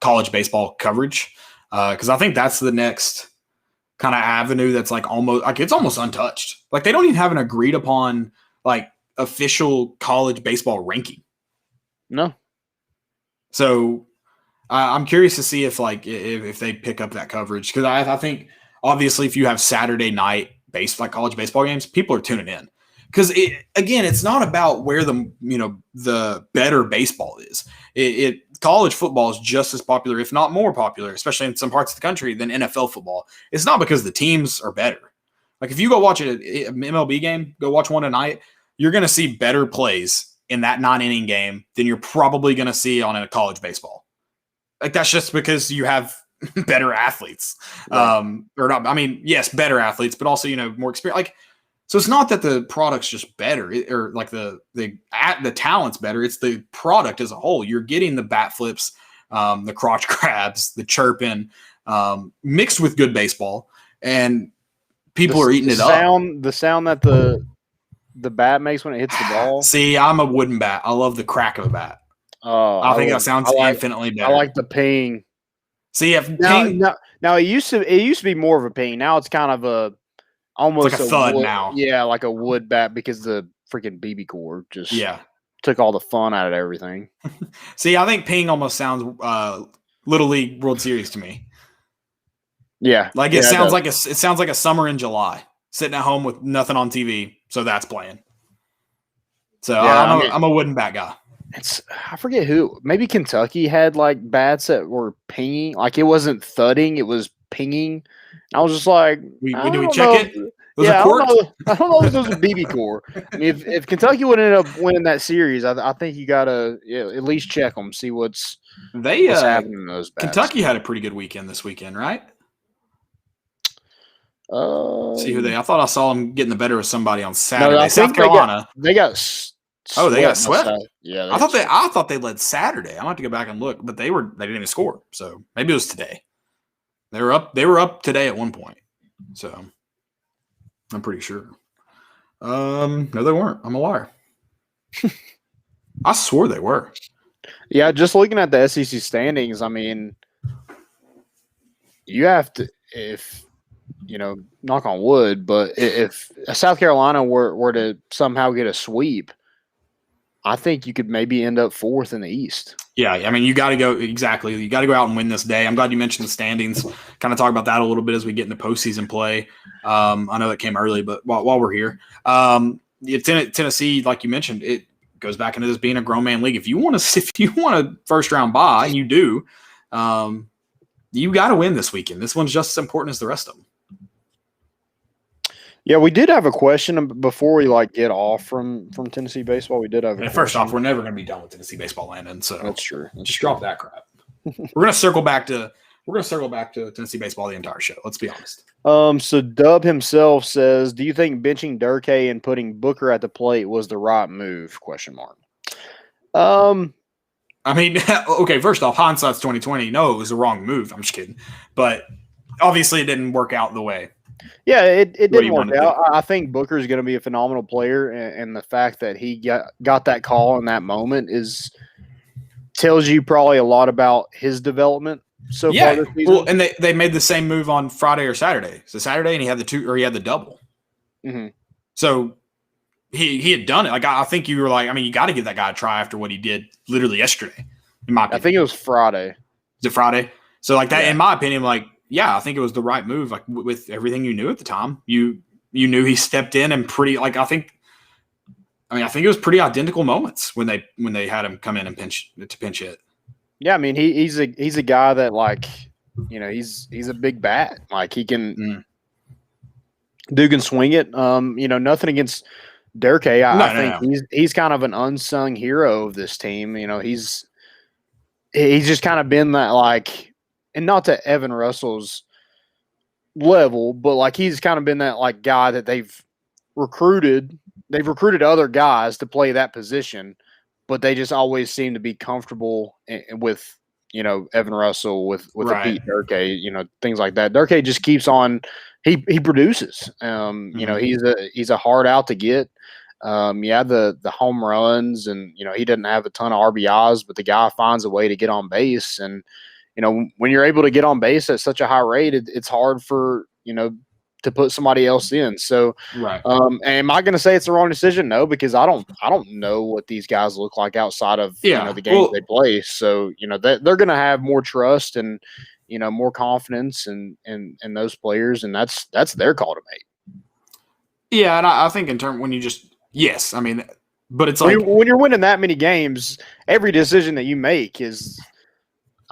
college baseball coverage because I think that's the next kind of avenue that's like almost like it's almost untouched. Like they don't even have an agreed upon like official college baseball ranking. No. So I'm curious to see if they pick up that coverage because I think obviously if you have Saturday night college baseball games, people are tuning in because it's not about where the better baseball is. College football is just as popular, if not more popular, especially in some parts of the country, than NFL football. It's not because the teams are better. Like if you go watch an MLB game, go watch one tonight, you're going to see better plays in that 9-inning game than you're probably going to see on a college baseball. Like that's just because you have better athletes, right. Or not. I mean, yes, better athletes, but also more experience. Like, so it's not that the product's just better, or like the talent's better. It's the product as a whole. You're getting the bat flips, the crotch grabs, the chirping, mixed with good baseball, and people are eating it up. The sound that the bat makes when it hits the ball. See, I'm a wooden bat. I love the crack of a bat. Oh, I think that sounds infinitely better. I like the ping. See, now it used to be more of a ping. Now it's kind of almost like a thud wood, now. Yeah, like a wood bat because the freaking BB core just took all the fun out of everything. See, I think ping almost sounds Little League World Series to me. Yeah, like it sounds like a summer in July, sitting at home with nothing on TV, so that's playing. So I'm a wooden bat guy. I forget who. Maybe Kentucky had like bats that were pinging. Like it wasn't thudding, it was pinging. I was just like, did we check it? I don't know if it was a BB core. I mean, if Kentucky would end up winning that series, I think you gotta at least check them, see what's happening in those bats. Kentucky had a pretty good weekend this weekend, right? See who I thought I saw them getting the better of somebody on Saturday. No, South Carolina. They got swept. Yeah, I thought they led Saturday. I might have to go back and look, but they didn't even score. So maybe it was today. They were up today at one point. So I'm pretty sure. No, they weren't. I'm a liar. I swore they were. Yeah, just looking at the SEC standings, I mean, you have to, if knock on wood, but if South Carolina were to somehow get a sweep, I think you could maybe end up 4th in the East. Yeah, I mean, you got to go exactly. You got to go out and win this day. I'm glad you mentioned the standings. Kind of talk about that a little bit as we get into postseason play. I know that came early, but while we're here, Tennessee, like you mentioned, it goes back into this being a grown man league. If you want a first round bye, and you do, you got to win this weekend. This one's just as important as the rest of them. Yeah, we did have a question before we get off from Tennessee baseball. We did have a question. First off, we're never going to be done with Tennessee baseball, Landon. So that's true. Just drop that crap. We're going to circle back to Tennessee baseball the entire show. Let's be honest. So Dub himself says, "Do you think benching Durkee and putting Booker at the plate was the right move?" ? I mean, okay. First off, hindsight's 2020. No, it was the wrong move. I'm just kidding, but obviously it didn't work out the way. Yeah, it didn't work out. I think Booker is going to be a phenomenal player, and the fact that he got that call in that moment tells you probably a lot about his development so far this season. Well, and they made the same move on Friday or Saturday. So Saturday, and he had the double. Mm-hmm. So he had done it. I think you were you got to give that guy a try after what he did literally yesterday. In my opinion, I think it was Friday. Is it Friday? So that, in my opinion, yeah, I think it was the right move. With everything you knew at the time, you knew he stepped in and I think it was pretty identical moments when they had him come in and pinch hit. Yeah, I mean he's a guy that he's a big bat. He can Duke can swing it. Nothing against Durkee. I think he's kind of an unsung hero of this team. He's just kind of been that and not to Evan Russell's level, but he's kind of been that guy that they've recruited. They've recruited other guys to play that position, but they just always seem to be comfortable with Evan Russell with a beat Durkee, things like that. Durkee just keeps on. He produces. He's a hard out to get. The home runs, and he doesn't have a ton of RBIs, but the guy finds a way to get on base. And when you're able to get on base at such a high rate, it's hard for to put somebody else in. So, am I going to say it's the wrong decision? No, because I don't know what these guys look like outside of the games they play. So they're going to have more trust and more confidence in those players, and that's their call to make. Yeah, and I think in terms when you just but it's when you're winning that many games, every decision that you make is.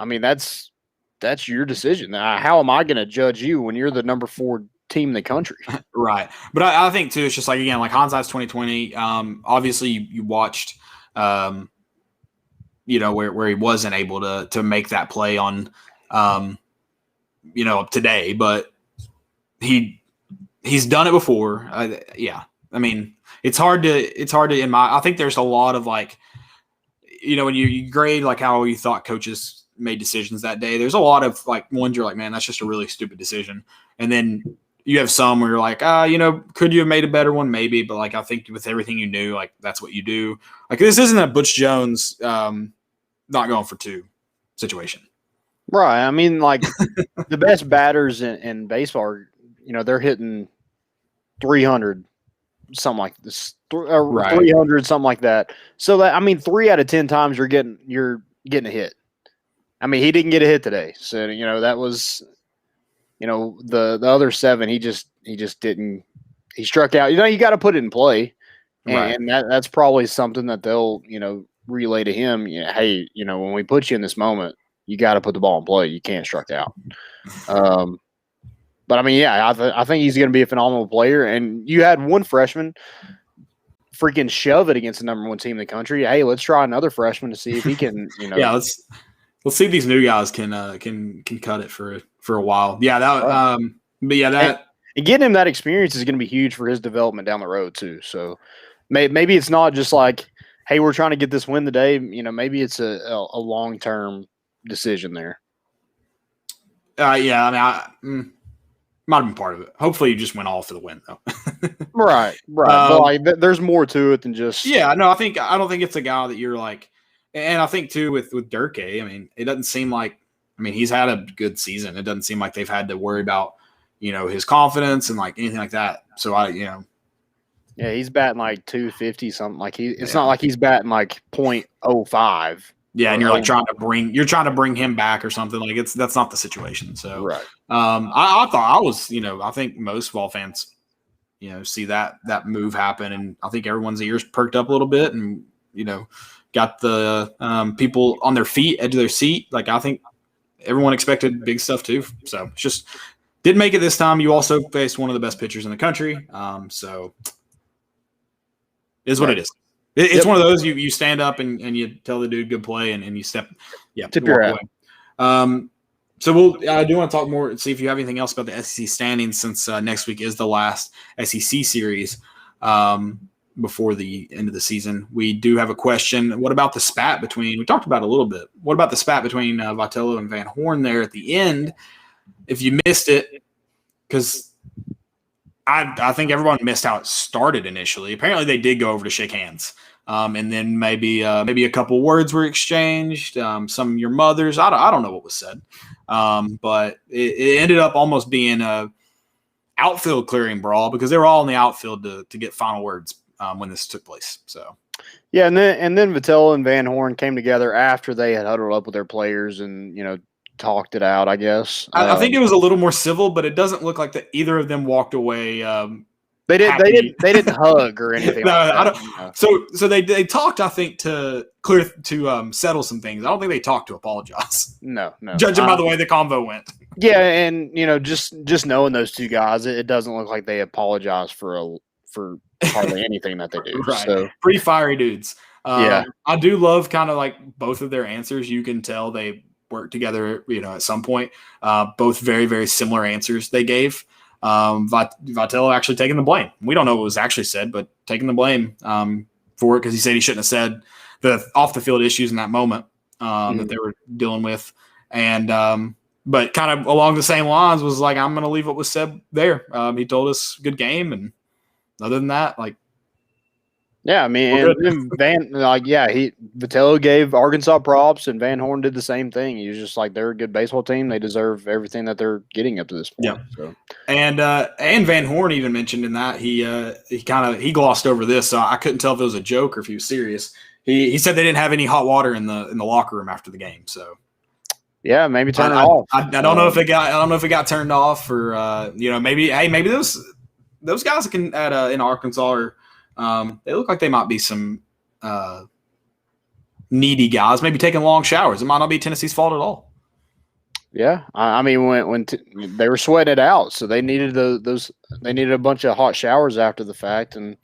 That's your decision. How am I going to judge you when you're the number 4 team in the country? Right. But I think too, it's just hindsight's 2020. Obviously you watched, where he wasn't able to make that play on, today, but he's done it before. It's hard to, I think there's a lot of when you grade how you thought coaches made decisions that day, there's a lot of ones you're man, that's just a really stupid decision. And then you have some where you're could you have made a better one? Maybe. But I think with everything you knew, that's what you do. This isn't a Butch Jones not going for 2 situation. Right. The best batters in baseball are, they're hitting 300, something like this, 300, something like that. So that, 3 out of 10 times you're getting a hit. He didn't get a hit today. So, that was, the other 7, he just didn't, he struck out. You got to put it in play. And that's probably something that they'll, relay to him. Hey, when we put you in this moment, you got to put the ball in play. You can't strike out. But I think he's going to be a phenomenal player. And you had one freshman freaking shove it against the number 1 team in the country. Hey, let's try another freshman to see if he can, Let's see if these new guys can cut it for a while. Yeah, that. And getting him that experience is going to be huge for his development down the road too. So maybe it's not just hey, we're trying to get this win today. Maybe it's a long-term decision there. Might have been part of it. Hopefully, you just went all for the win, though. Right. But there's more to it than just. Yeah, no, I don't think it's a guy that you're And I think too with Durkee, I mean, it doesn't seem like, I mean, he's had a good season. It doesn't seem like they've had to worry about, his confidence and like anything like that. So Yeah, he's batting like 250 something. Like it's not like he's batting like .05. Yeah, and you're like trying to bring him back or something. Like that's not the situation. So right. I thought I was, I think most ball fans, see that move happen, and I think everyone's ears perked up a little bit, and got the people on their feet, edge of their seat. Like I think everyone expected big stuff too. So it's just didn't make it this time. You also faced one of the best pitchers in the country. So it is what it is. It's one of those you stand up and you tell the dude good play and you step tip your hat. So I do want to talk more, see if you have anything else about the SEC standings, since next week is the last SEC series before the end of the season. We do have a question. What about the spat between, we talked about it a little bit, what about the spat between Vitello and Van Horn there at the end? If you missed it, because I think everyone missed how it started initially. Apparently they did go over to shake hands. And then maybe a couple words were exchanged. Some of your mothers, I don't know what was said. But it ended up almost being a outfield clearing brawl, because they were all in the outfield to get final words when this took place. So yeah, and then Vitello and Van Horn came together after they had huddled up with their players and talked it out, I guess. I think it was a little more civil, but it doesn't look like that either of them walked away. They didn't hug or anything. No, like I don't. So they talked, I think, to settle some things. I don't think they talked to apologize. No. Judging by the way the convo went. Yeah, and just knowing those two guys, it doesn't look like they apologize for hardly anything that they do. Right. So pretty fiery dudes. Yeah, I do love kind of like both of their answers. You can tell they worked together, at some point. Both very, very similar answers they gave. Vitello actually taking the blame. We don't know what was actually said, but taking the blame for it, because he said he shouldn't have said the off the field issues in that moment that they were dealing with. And but kind of along the same lines was like, I'm going to leave what was said there. He told us good game, and other than that, like, yeah, I mean, and Vitello gave Arkansas props, and Van Horn did the same thing. He was just like, they're a good baseball team. They deserve everything that they're getting up to this point. Yeah. So. And Van Horn even mentioned in that he glossed over this, so I couldn't tell if it was a joke or if he was serious. He said they didn't have any hot water in the locker room after the game. So yeah, maybe turn it off. I don't know if it got turned off, or maybe those guys in Arkansas are. They look like they might be some needy guys, maybe taking long showers. It might not be Tennessee's fault at all. Yeah, I mean, when they were sweating it out, so they needed they needed a bunch of hot showers after the fact, and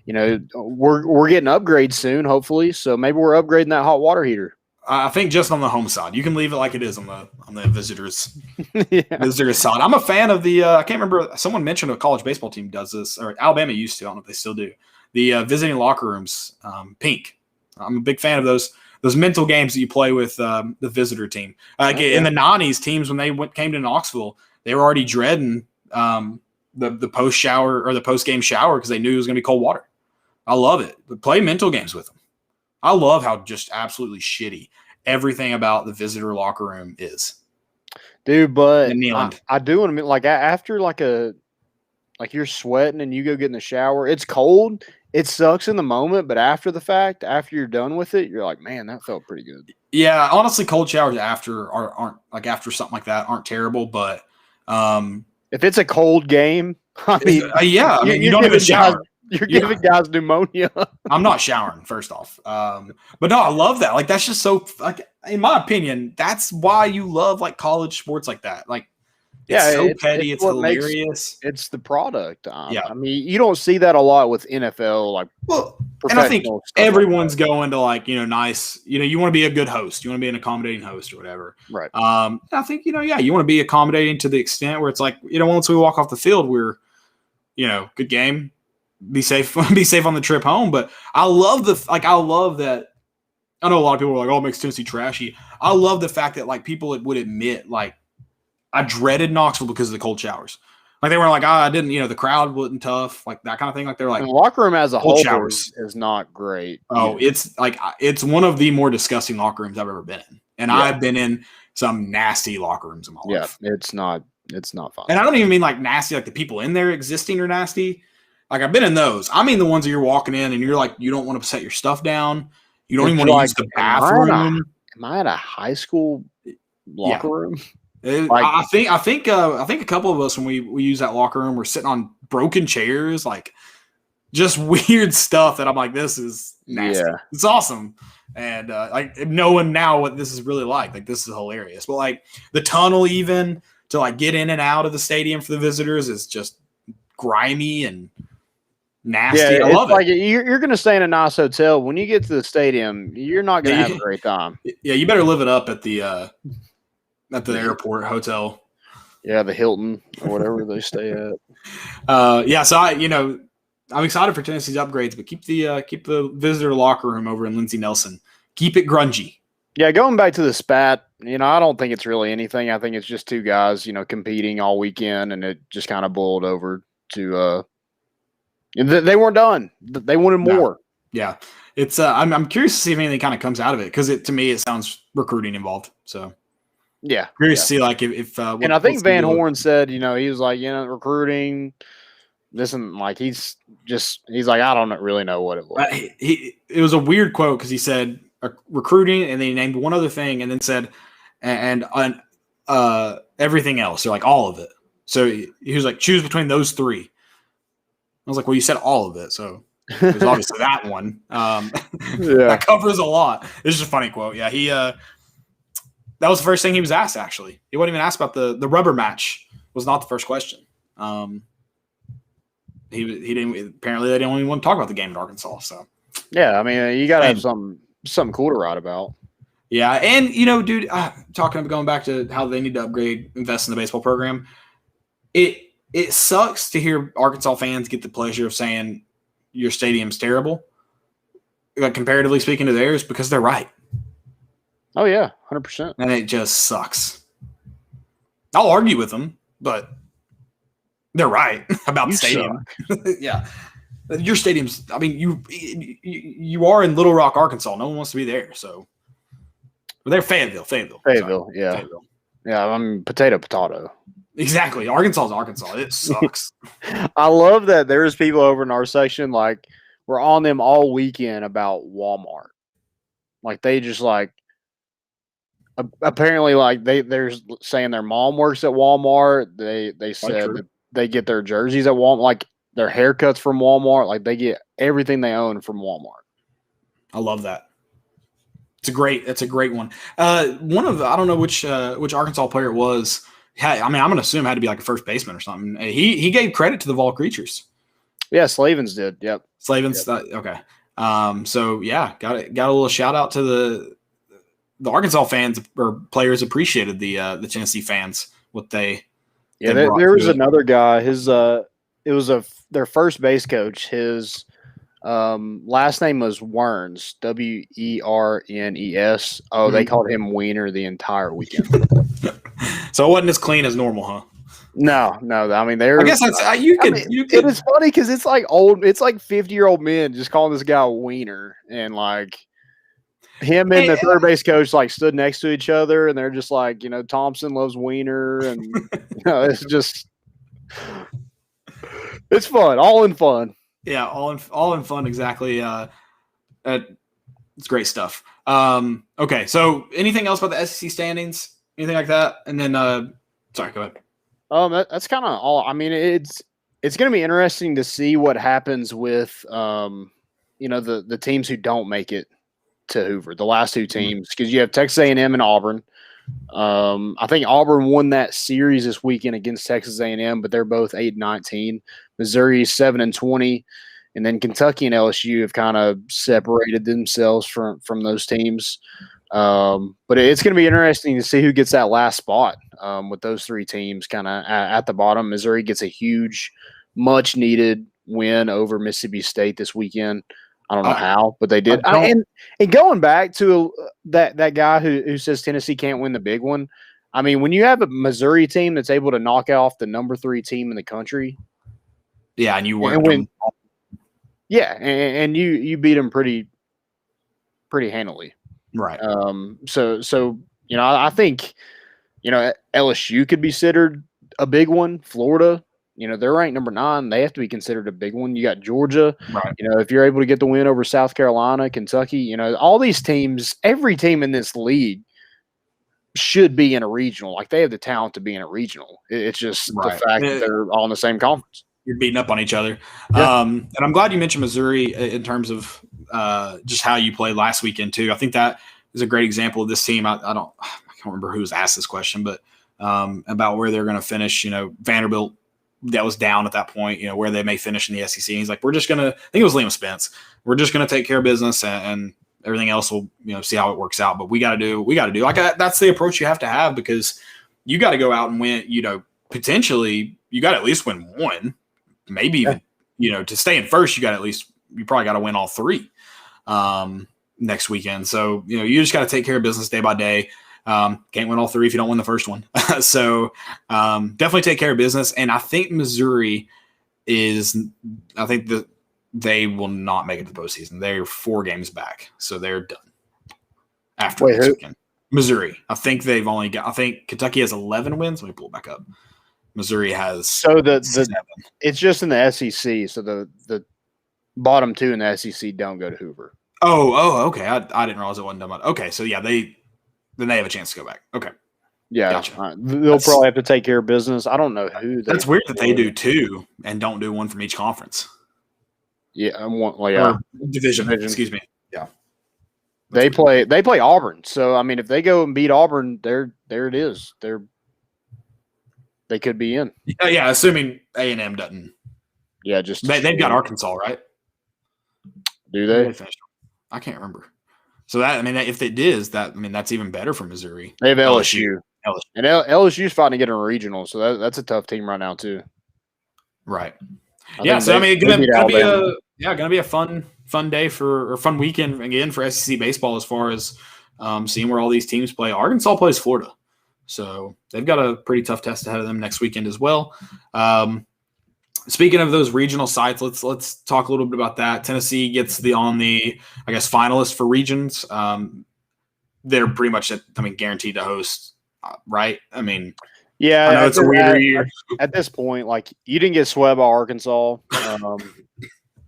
we're getting upgrades soon, hopefully. So maybe we're upgrading that hot water heater. I think just on the home side, you can leave it like it is on the visitors visitors side. I'm a fan of the. I can't remember. Someone mentioned a college baseball team does this, or Alabama used to. I don't know if they still do. The visiting locker rooms, pink. I'm a big fan of those mental games that you play with the visitor team. In the 90s, teams when they came to Knoxville, they were already dreading the post shower or the post game shower because they knew it was going to be cold water. I love it. But play mental games with them. I love how just absolutely shitty everything about the visitor locker room is. Dude, but I do want to like after like you're sweating and you go get in the shower, it's cold. It sucks in the moment, but after the fact, after you're done with it, you're like, man, that felt pretty good. Yeah, honestly, cold showers aren't like after something like that aren't terrible, but if it's a cold game, I mean, you don't even shower. You're giving guys pneumonia. I'm not showering, first off. But no, I love that. Like, that's just so, like, in my opinion, that's why you love, like, college sports like that. Like, it's petty. It's hilarious. It's the product. I mean, you don't see that a lot with NFL. Like, and I think everyone's going to, like, nice, you want to be a good host. You want to be an accommodating host or whatever. Right. I think, you want to be accommodating to the extent where it's like, once we walk off the field, we're, good game. Be safe on the trip home. But I love that. I know a lot of people are like, oh, it makes Tennessee trashy. I love the fact that, like, people would admit, like, I dreaded Knoxville because of the cold showers. Like they weren't like, I didn't, the crowd wasn't tough, like that kind of thing. Like they're like, And the locker room as a whole showers. is not great. Oh, either. it's one of the more disgusting locker rooms I've ever been in. And I've been in some nasty locker rooms in my life. Yeah, it's not fun. And I don't even mean like nasty, like the people in there existing are nasty. Like I've been in those. I mean the ones that you're walking in and you're like, you don't want to set your stuff down. You don't even want to use the bathroom. Am I at a high school locker room? I think a couple of us when we use that locker room, we're sitting on broken chairs, like just weird stuff that I'm like, this is nasty. Yeah. It's awesome. And like knowing now what this is really like this is hilarious. But like the tunnel even to like get in and out of the stadium for the visitors is just grimy and nasty. Yeah, I love it. Like you're going to stay in a nice hotel. When you get to the stadium, you're not going to have a great time. Yeah, you better live it up at the airport hotel. Yeah, the Hilton or whatever they stay at. So I'm excited for Tennessee's upgrades, but keep the visitor locker room over in Lindsey Nelson. Keep it grungy. Yeah, going back to the spat, I don't think it's really anything. I think it's just two guys, competing all weekend, and it just kind of boiled over to they weren't done. They wanted more. Yeah, it's I'm curious to see if anything kind of comes out of it because to me it sounds recruiting involved. So. Yeah, curious to see like if and I think Van Horn said, he was like, recruiting. This and like he's like, I don't really know what it was. It was a weird quote because he said recruiting and then he named one other thing and then said and everything else, or like all of it. So he was like, choose between those three. I was like, well, you said all of it, so it was obviously that one. That covers a lot. It's just a funny quote. Yeah, he. That was the first thing he was asked, actually. He wasn't even asked about the rubber match. Was not the first question. He didn't. Apparently, they didn't even want to talk about the game at Arkansas. So, yeah, I mean, you got to have something cool to write about. Yeah, and dude, going back to how they need to invest in the baseball program. It sucks to hear Arkansas fans get the pleasure of saying your stadium's terrible, like comparatively speaking to theirs, because they're right. Oh, yeah, 100%. And it just sucks. I'll argue with them, but they're right about the stadium. Yeah. Your stadium's – I mean, you are in Little Rock, Arkansas. No one wants to be there. So they're Fayetteville. Yeah. Fayetteville. Yeah, I mean, potato. Exactly. Arkansas is Arkansas. It sucks. I love that there's people over in our section, like, we're on them all weekend about Walmart. Like, they just, like, apparently, like they're saying their mom works at Walmart. They said that they get their jerseys at Walmart, like their haircuts from Walmart. Like they get everything they own from Walmart. I love that. It's a great one. One of I don't know which Arkansas player it was. I'm gonna assume it had to be like a first baseman or something. He gave credit to the Vol Creatures. Yeah, Slavens did. Yep. Slavens. Yep. Okay. So yeah, got a little shout out to the Arkansas fans or players appreciated the Tennessee fans what they. Yeah, there was another guy. His it was their first base coach. His last name was Werns, Wernes. Oh, they called him Wiener the entire weekend. So it wasn't as clean as normal, huh? No. I mean, I guess that's you can. It is funny because it's like 50-year-old men just calling this guy Wiener, and like him and the third base coach like stood next to each other, and they're just like, Thompson loves Wiener, and it's just it's fun, all in fun. Yeah, all in fun. Exactly. It's great stuff. Okay, so anything else about the SEC standings? Anything like that? And then, sorry, go ahead. That's kind of all. I mean, it's going to be interesting to see what happens with, the teams who don't make it to Hoover, the last two teams, because you have Texas A&M and Auburn. I think Auburn won that series this weekend against Texas A&M, but they're both 8-19. Missouri 7-20, and then Kentucky and LSU have kind of separated themselves from those teams. But it's going to be interesting to see who gets that last spot with those three teams kind of at the bottom. Missouri gets a huge, much-needed win over Mississippi State this weekend. I don't know how, but they did. And going back to that guy who says Tennessee can't win the big one, I mean, when you have a Missouri team that's able to knock off the number 3 team in the country, Yeah, and you and weren't when, yeah, and you beat them pretty handily. right. So I think LSU could be considered a big one. Florida, they're ranked number 9. They have to be considered a big one. You got Georgia. Right. If you're able to get the win over South Carolina, Kentucky, all these teams, every team in this league should be in a regional. Like they have the talent to be in a regional. It's just the fact that they're all in the same conference. You're beating up on each other. Yeah. And I'm glad you mentioned Missouri in terms of just how you played last weekend too. I think that is a great example of this team. I can't remember who was asked this question, but about where they're going to finish. Vanderbilt, that was down at that point. Where they may finish in the SEC. And he's like, we're just going to. I think it was Liam Spence. We're just going to take care of business and everything else will see how it works out. But we got to do. Like that's the approach you have to have because you got to go out and win. Potentially you got to at least win one. Maybe even, to stay in first, you probably got to win all 3 next weekend. So, you just got to take care of business day by day. Can't win all 3 if you don't win the first one. So definitely take care of business. And I think Missouri they will not make it to the postseason. They're 4 games back. So they're done after this weekend. Missouri. I think Kentucky has 11 wins. Let me pull it back up. Missouri has 7. It's just in the SEC, so the bottom 2 in the SEC don't go to Hoover. Oh, okay. I didn't realize it wasn't done. Okay, so yeah, they have a chance to go back. Okay, yeah, gotcha. They'll probably have to take care of business. I don't know who. That's weird that they do 2 and don't do one from each conference. Yeah, Division. Excuse me. Yeah, they play Auburn. So I mean, if they go and beat Auburn, there it is. They could be in. Yeah, assuming A&M doesn't. Yeah, just they've got Arkansas, right? Do they? I can't remember. So if it is that, that's even better for Missouri. They have LSU. And LSU's fighting to get a regional, so that's a tough team right now too. Right. Gonna be a fun day or fun weekend again for SEC baseball as far as seeing where all these teams play. Arkansas plays Florida. So they've got a pretty tough test ahead of them next weekend as well. Speaking of those regional sites, let's talk a little bit about that. Tennessee gets finalists for regions. They're pretty much guaranteed to host, right? Yeah, I know it's a weird year. At this point, you didn't get swept by Arkansas.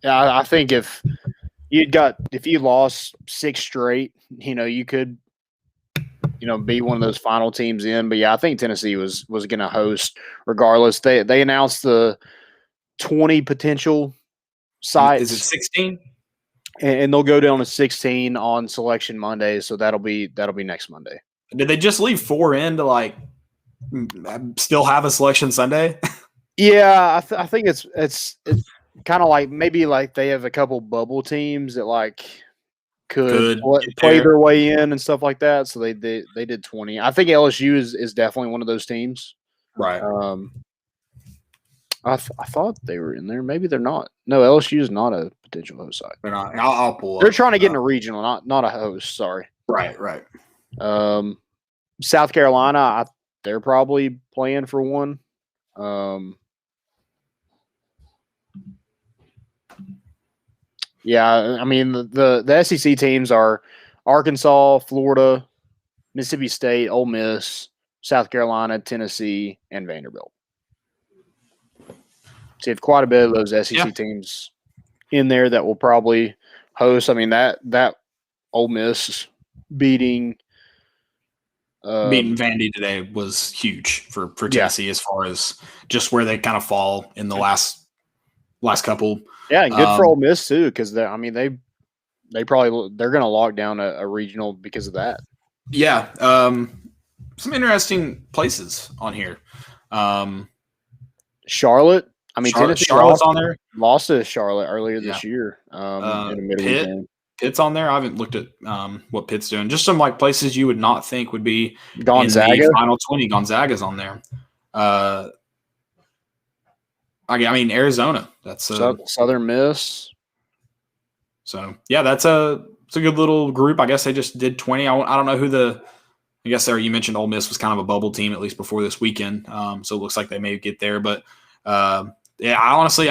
I think if you lost 6 straight, you could be one of those final teams in. But yeah, I think Tennessee was going to host regardless. They announced the 20 potential sites. Is it 16? And they'll go down to 16 on Selection Monday. So that'll be next Monday. Did they just leave 4 in to still have a Selection Sunday? Yeah, I think it's kind of maybe they have a couple bubble teams that could play their way in and stuff like that. So they did 20. I think LSU is definitely one of those teams. Right. I thought they were in there. Maybe they're not. No, LSU is not a potential host site. They're not. I'll pull up. They're trying to get in a regional, not a host. Sorry. Right. South Carolina, they're probably playing for one. Yeah, the SEC teams are Arkansas, Florida, Mississippi State, Ole Miss, South Carolina, Tennessee, and Vanderbilt. So you have quite a bit of those SEC teams in there that will probably host. That Ole Miss beating Vandy today was huge for Tennessee as far as just where they kind of fall in the last couple. Yeah, and good for Ole Miss too, because they're going to lock down a regional because of that. Yeah, some interesting places on here. Charlotte. Tennessee Charlotte's on there. Lost to Charlotte earlier this year. In the midweek game. Pitt's on there. I haven't looked at what Pitt's doing. Just some places you would not think would be Gonzaga. In the final 20. Gonzaga's on there. Arizona. That's Southern Miss. So yeah, it's a good little group. I guess they just did 20. I don't know who the I guess there you mentioned Ole Miss was kind of a bubble team, at least before this weekend. So it looks like they may get there. But yeah, I honestly,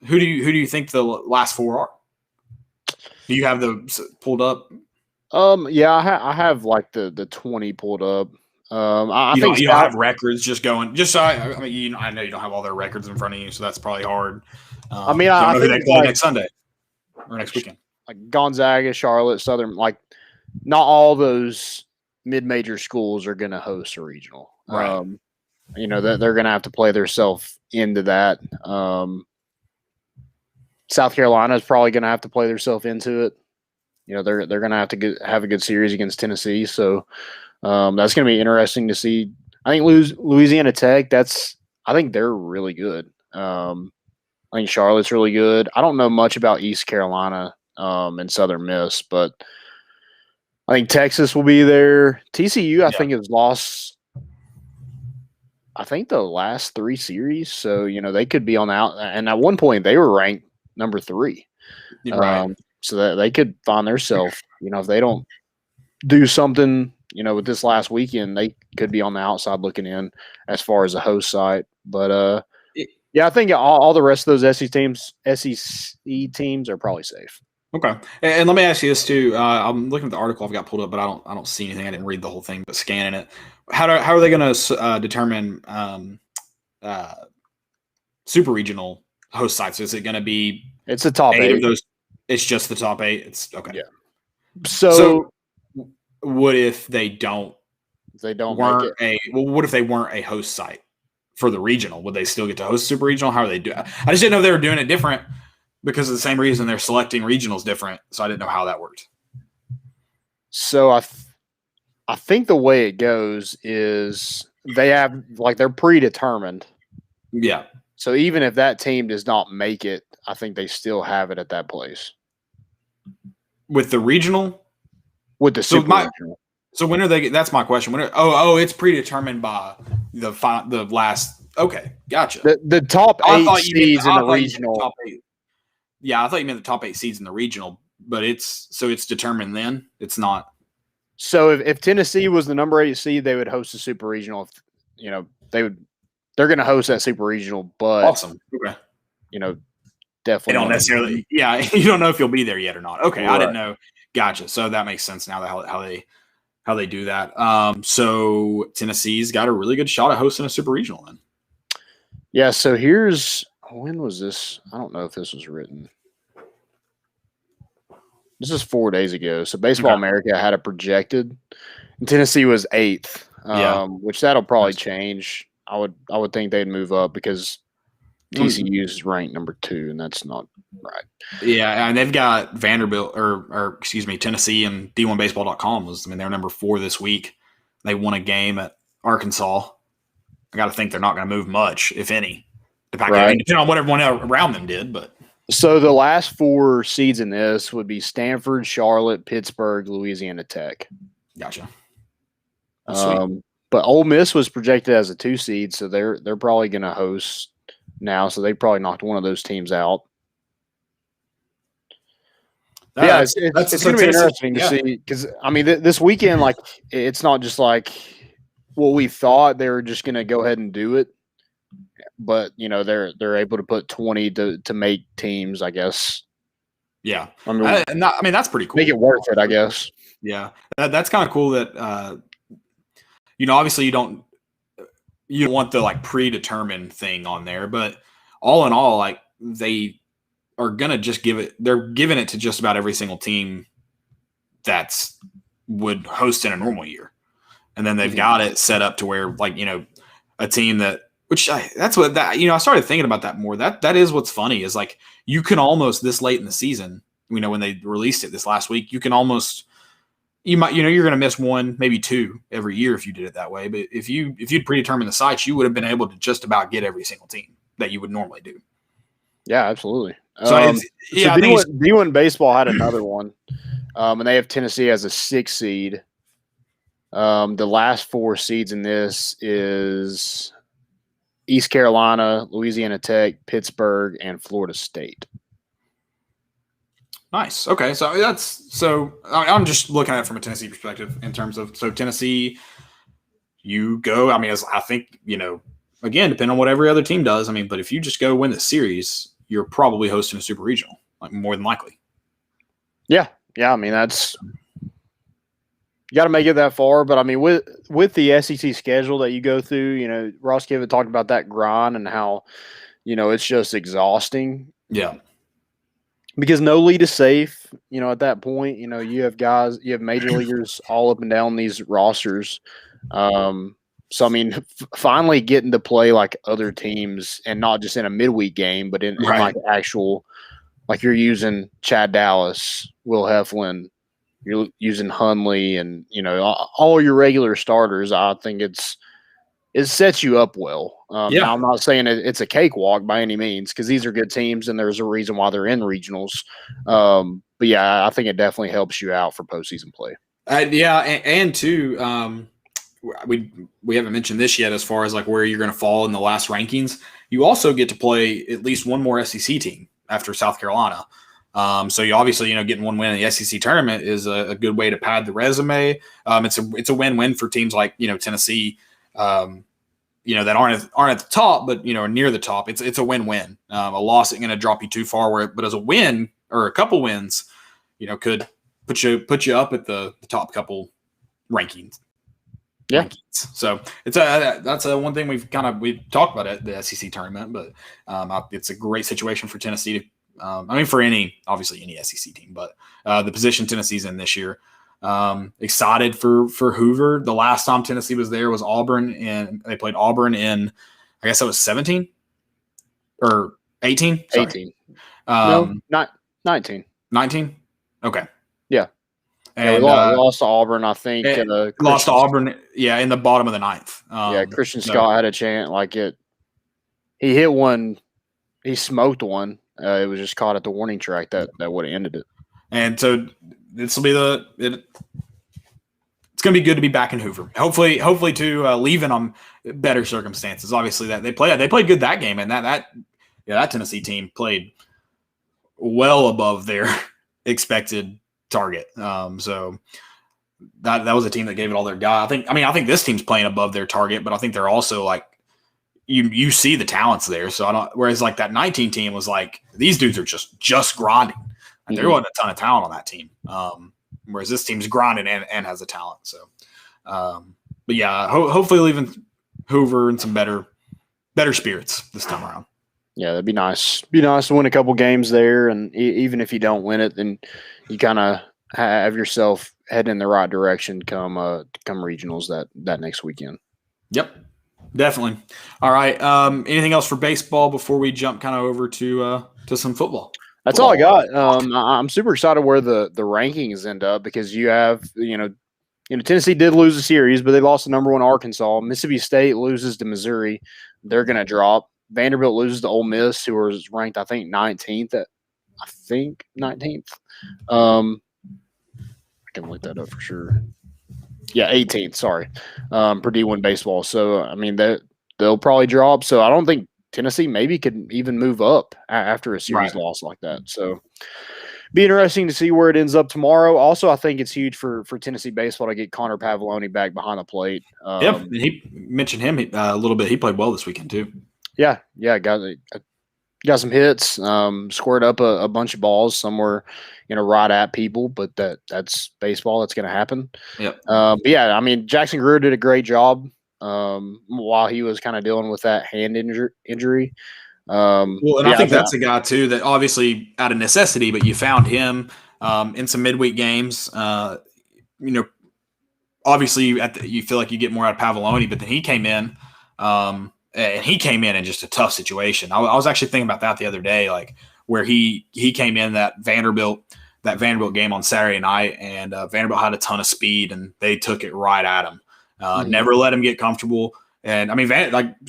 who do you think the last four are? Do you have the pulled up? Yeah, I have like the 20 pulled up. I You think don't have records just going. Just so I mean, I know you don't have all their records in front of you, so that's probably hard. I mean, you don't I know who think they play like, next Sunday or next weekend. like Gonzaga, Charlotte, Southern, like not all those mid-major schools are going to host a regional. Right. You know, they're going to have to play themselves into that. South Carolina is probably going to have to play themselves into it. You know, they're going to have to have a good series against Tennessee. So that's going to be interesting to see. I think Louisiana Tech, I think they're really good. I think Charlotte's really good. I don't know much about East Carolina and Southern Miss, but I think Texas will be there. TCU, I think, has lost, I think, the last 3 series. So, you know, they could be on the out. And at one point, they were ranked number 3. Right. So that they could find themselves, you know, if they don't do something, you know, with this last weekend, they could be on the outside looking in as far as a host site. But yeah, I think all the rest of those SEC teams are probably safe. Okay, and let me ask you this too. I'm looking at the article I've got pulled up, but I don't see anything. I didn't read the whole thing, but scanning it. How are they going to determine super regional host sites? Is it going to be? It's the top 8 of those. It's just the top 8. It's okay. Yeah. So what if they don't? If they don't weren't make it? What if they weren't a host site for the regional? Would they still get to host super regional? How are they doing? I just didn't know they were doing it different because of the same reason they're selecting regionals different. So I didn't know how that worked. So I think the way it goes is they have they're predetermined. Yeah. So even if that team does not make it, I think they still have it at that place. With the regional? With the super regional. So when are they? That's my question. It's predetermined by the last. Okay, gotcha. The top 8 seeds in the regional. Yeah, I thought you meant the top 8 seeds in the regional, but it's determined then. It's not. So if Tennessee was the number 8 seed, they would host a super regional. If, you know, they're going to host that super regional, but awesome. Okay. You know, definitely they don't necessarily. Yeah, you don't know if you'll be there yet or not. Okay, right. I didn't know. Gotcha. So that makes sense now. How they do that. So Tennessee's got a really good shot at hosting a super regional then. Yeah. So when was this? I don't know if this was written. This is 4 days ago. So Baseball America had it projected. And Tennessee was 8th. Which that'll probably change. I would think they'd move up because TCU is ranked number 2, and that's not right. Yeah, and they've got Vanderbilt or Tennessee and D1Baseball.com they're number 4 this week. They won a game at Arkansas. I got to think they're not going to move much, if any, depending on what everyone around them did. But so the last 4 seeds in this would be Stanford, Charlotte, Pittsburgh, Louisiana Tech. Gotcha. But Ole Miss was projected as a 2 seed, so they're probably going to host now. So they probably knocked one of those teams out. It's going to be interesting to see because I mean this weekend, it's not just like what we thought they were just going to go ahead and do it, but you know they're able to put 20 to make teams, I guess. Yeah, I mean that's pretty cool. Make it worth it, I guess. Yeah, that's kind of cool. That obviously you don't want the predetermined thing on there, but all in all, they are going to just they're giving it to just about every single team that's would host in a normal year. And then they've got it set up to where a team I started thinking about that more. That is what's funny is you can almost this late in the season, when they released it this last week, you can almost, you're going to miss 1, maybe 2 every year if you did it that way. But if you'd predetermined the sites, you would have been able to just about get every single team that you would normally do. Yeah, absolutely. So D1 Baseball had another one, and they have Tennessee as a 6 seed. The last 4 seeds in this is East Carolina, Louisiana Tech, Pittsburgh, and Florida State. Nice. Okay, so I'm just looking at it from a Tennessee perspective in terms of Tennessee. You go. I mean, I think again, depending on what every other team does. I mean, but if you just go win the series, you're probably hosting a super regional, like more than likely. Yeah. I mean, that's you got to make it that far. But I mean, with the SEC schedule that you go through, Ross Kivet talked about that grind and how it's just exhausting. Yeah. Because no lead is safe, at that point, you have major leaguers all up and down these rosters. So, I mean, finally getting to play like other teams and not just in a midweek game, but in like actual, like you're using Chad Dallas, Will Heflin, you're using Hunley and, all your regular starters. I think it sets you up well. Now I'm not saying it's a cakewalk by any means because these are good teams and there's a reason why they're in regionals. But yeah, I think it definitely helps you out for postseason play. And too, we haven't mentioned this yet as far as like where you're going to fall in the last rankings. You also get to play at least one more SEC team after South Carolina. So you obviously, getting one win in the SEC tournament is a good way to pad the resume. It's a win-win for teams like Tennessee. That aren't at the top, but are near the top. It's a win-win. A loss isn't going to drop you too far, but as a win or a couple wins, could put you up at the top couple rankings. Yeah. So that's one thing we've talked about at the SEC tournament, but it's a great situation for Tennessee. For any SEC team, but the position Tennessee's in this year. Excited for Hoover. The last time Tennessee was there was Auburn, and they played Auburn in, I guess that was 17 or 18. Sorry. 18. No, not 19. 19. Okay. Yeah. And we lost to Auburn, I think. Lost to Auburn, in the bottom of the ninth. Christian Scott had a chance. He hit one. He smoked one. It was just caught at the warning track that would have ended it. And so this will be it's going to be good to be back in Hoover. Hopefully to leaving them better circumstances. Obviously that they played good that game, and that Tennessee team played well above their expected target. So that was a team that gave it all their guy. I think this team's playing above their target, but I think they're also like you see the talents there. So whereas like that 19 team was like these dudes are just grinding. And there wasn't a ton of talent on that team. Whereas this team's grinding and has the talent. So, but yeah, hopefully leaving Hoover in some better spirits this time around. Yeah, that'd be nice. Be nice to win a couple games there, and even if you don't win it, then you kind of have yourself heading in the right direction come regionals that next weekend. Yep, definitely. All right. Anything else for baseball before we jump kind of over to some football? That's all I got. I'm super excited where the rankings end up because you have, Tennessee did lose a series, but they lost to number one Arkansas. Mississippi State loses to Missouri. They're going to drop. Vanderbilt loses to Ole Miss, who was ranked, I think, 19th. I can look that up for sure. Yeah, 18th, sorry, per D1 baseball. So, I mean, they'll probably drop. So I don't think Tennessee maybe could even move up after a series loss like that. So be interesting to see where it ends up tomorrow. Also, I think it's huge for Tennessee baseball to get Connor Pavoloni back behind the plate. He mentioned him a little bit. He played well this weekend too. Yeah, got some hits, squared up a bunch of balls. Some were, right at people, but that's baseball. That's going to happen. Yep. But yeah, I mean, Jackson Greer did a great job while he was kind of dealing with that hand injury. I think that's a guy too that obviously out of necessity, but you found him in some midweek games. Obviously you feel like you get more out of Pavoloni, but then he came in. And he came in just a tough situation. I was actually thinking about that the other day, like where he came in that Vanderbilt game on Saturday night, and Vanderbilt had a ton of speed, and they took it right at him. Never let him get comfortable. And I mean,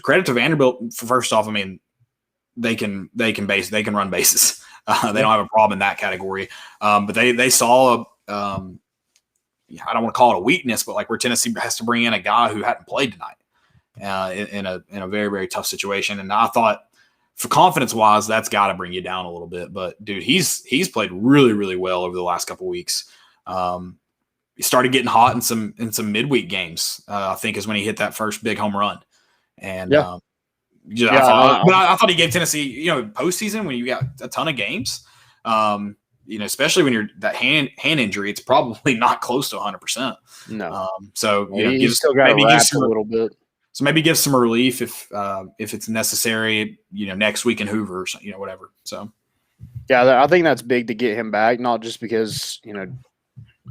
credit to Vanderbilt. First off, I mean, they can run bases. They don't have a problem in that category. But they saw I don't want to call it a weakness, but like where Tennessee has to bring in a guy who hadn't played tonight. In a very, very tough situation. And I thought for confidence wise, that's got to bring you down a little bit. But dude, he's played really, really well over the last couple of weeks. He started getting hot in some midweek games. I think is when he hit that first big home run. And Yeah. I thought he gave Tennessee, postseason when you got a ton of games. Especially when you're that hand injury, it's probably not close to 100%. No. He's still got to wrap a little bit. So maybe give some relief if it's necessary, next week in Hoover, or whatever. So, yeah, I think that's big to get him back, not just because,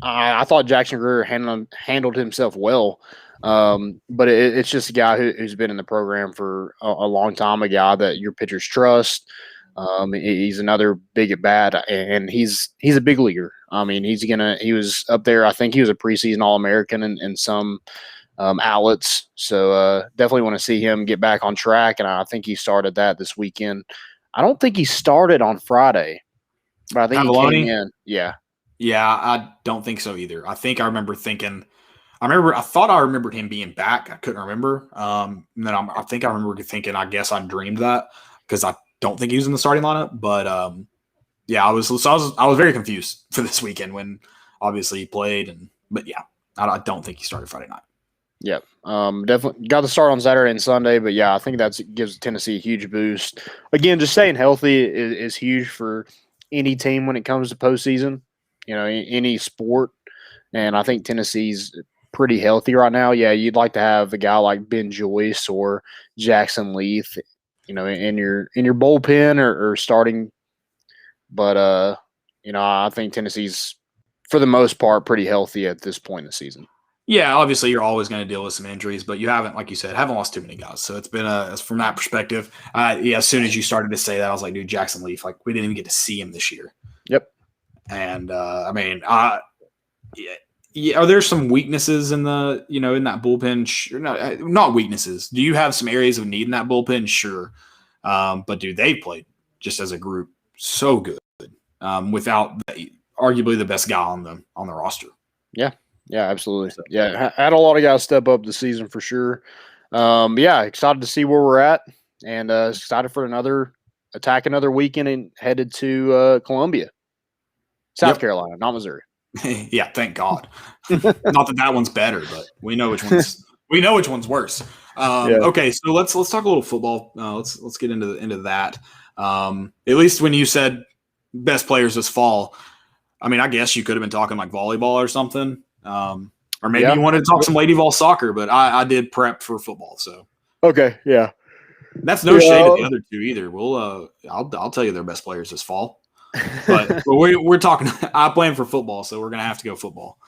I thought Jackson Greer handled himself well, but it's just a guy who's been in the program for a long time, a guy that your pitchers trust. He's another big at bat, and he's a big leaguer. I mean, he was up there. I think he was a preseason All-American in some outlets. So definitely want to see him get back on track. And I think he started that this weekend. I don't think he started on Friday, but I think he came in. Yeah. Yeah, I don't think so either. I think I remember thinking – I thought I remembered him being back. I couldn't remember. And then I think I remember thinking I guess I dreamed that because I don't think he was in the starting lineup. But, I was very confused for this weekend when obviously he played. But, yeah, I don't think he started Friday night. Yep. Definitely got to start on Saturday and Sunday, but yeah, I think that gives Tennessee a huge boost. Again, just staying healthy is huge for any team when it comes to postseason, any sport. And I think Tennessee's pretty healthy right now. Yeah, you'd like to have a guy like Ben Joyce or Jackson Leith, in your bullpen or starting. But I think Tennessee's for the most part pretty healthy at this point in the season. Yeah, obviously you're always going to deal with some injuries, but you haven't, like you said, lost too many guys. So it's been from that perspective. As soon as you started to say that, I was like, dude, Jackson Leaf, we didn't even get to see him this year. Yep. And are there some weaknesses in the in that bullpen? Sure, not weaknesses. Do you have some areas of need in that bullpen? Sure, but dude, they played just as a group so good without arguably the best guy on the roster. Yeah. Yeah, absolutely. Yeah, had a lot of guys step up this season for sure. Excited to see where we're at, and excited for another weekend and headed to Columbia, South Carolina, not Missouri. Yeah, thank God. Not that one's better, but we know which one's worse. Okay, so let's talk a little football. Let's get into that. At least when you said best players this fall, I mean, I guess you could have been talking like volleyball or something. Or maybe you wanted to talk some Lady Vol soccer, but I did prep for football, so okay, yeah. That's no shade to the other two either. We'll I'll tell you their best players this fall, but we're talking. I plan for football, so we're gonna have to go football.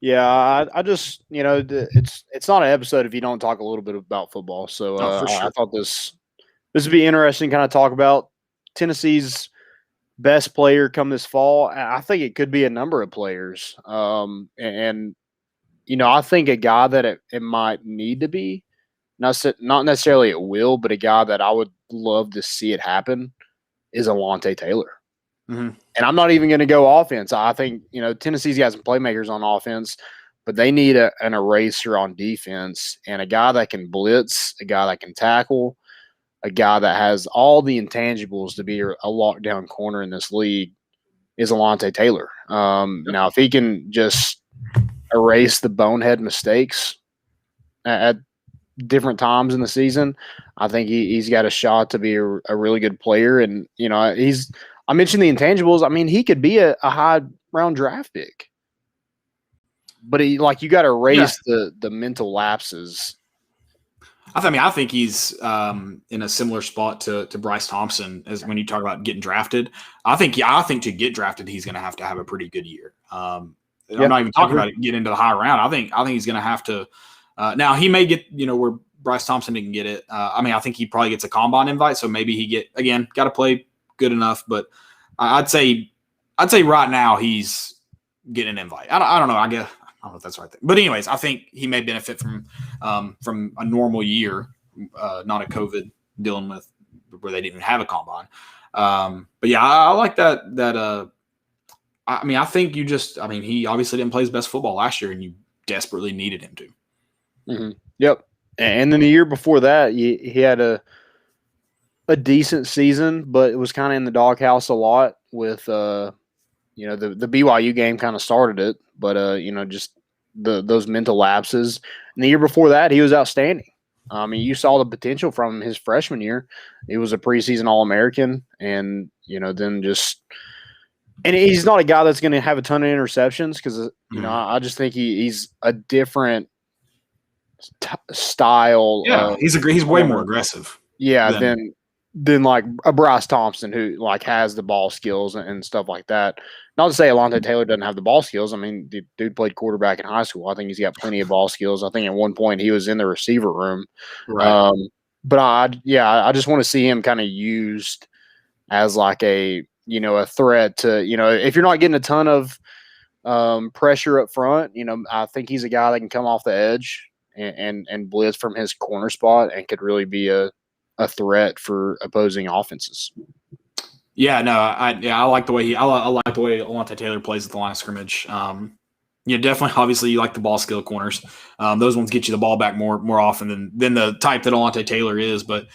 Yeah, I just it's not an episode if you don't talk a little bit about football. So for sure. I thought this would be interesting. Kind of talk about Tennessee's best player come this fall. I think it could be a number of players. I think a guy that it might need to be, not necessarily it will, but a guy that I would love to see it happen is Alontae Taylor. Mm-hmm. And I'm not even going to go offense. I think, Tennessee's got some playmakers on offense, but they need an eraser on defense and a guy that can blitz, a guy that can tackle, a guy that has all the intangibles to be a lockdown corner in this league is Alontae Taylor. Now, if he can just erase the bonehead mistakes at different times in the season, I think he's got a shot to be a really good player. And, I mentioned the intangibles. I mean, he could be a high round draft pick, but you got to erase the mental lapses. I think he's in a similar spot to Bryce Thompson as when you talk about getting drafted. I think to get drafted, he's going to have a pretty good year. I'm not even talking about it, get into the high round. I think he's going to have to. Now he may get where Bryce Thompson didn't get it. I think he probably gets a combine invite, so maybe he got to play good enough. But I'd say right now he's getting an invite. I don't know. I guess. I don't know if that's the right thing. But anyways, I think he may benefit from a normal year, not a COVID dealing with where they didn't have a combine. But yeah, I like that. I think he obviously didn't play his best football last year and you desperately needed him to. Mm-hmm. Yep. And then the year before that, he had a decent season, but it was kind of in the doghouse a lot with the BYU game kind of started it, but just those mental lapses. And the year before that, he was outstanding. I mean, you saw the potential from his freshman year. He was a preseason All-American, and then just and he's not a guy that's going to have a ton of interceptions because I just think he's a different style. Yeah, he's way more aggressive. Yeah, than like a Bryce Thompson who like has the ball skills and stuff like that. Not to say Alontae Taylor doesn't have the ball skills. I mean, the dude played quarterback in high school. I think he's got plenty of ball skills. I think at one point he was in the receiver room. Right. But I just want to see him kind of used as like a threat to, if you're not getting a ton of pressure up front, I think he's a guy that can come off the edge and blitz from his corner spot and could really be a threat for opposing offenses. Yeah, no, I like the way I like the way Alontae Taylor plays at the line of scrimmage. Definitely. Obviously, you like the ball skill corners. Those ones get you the ball back more often than the type that Alontae Taylor is. But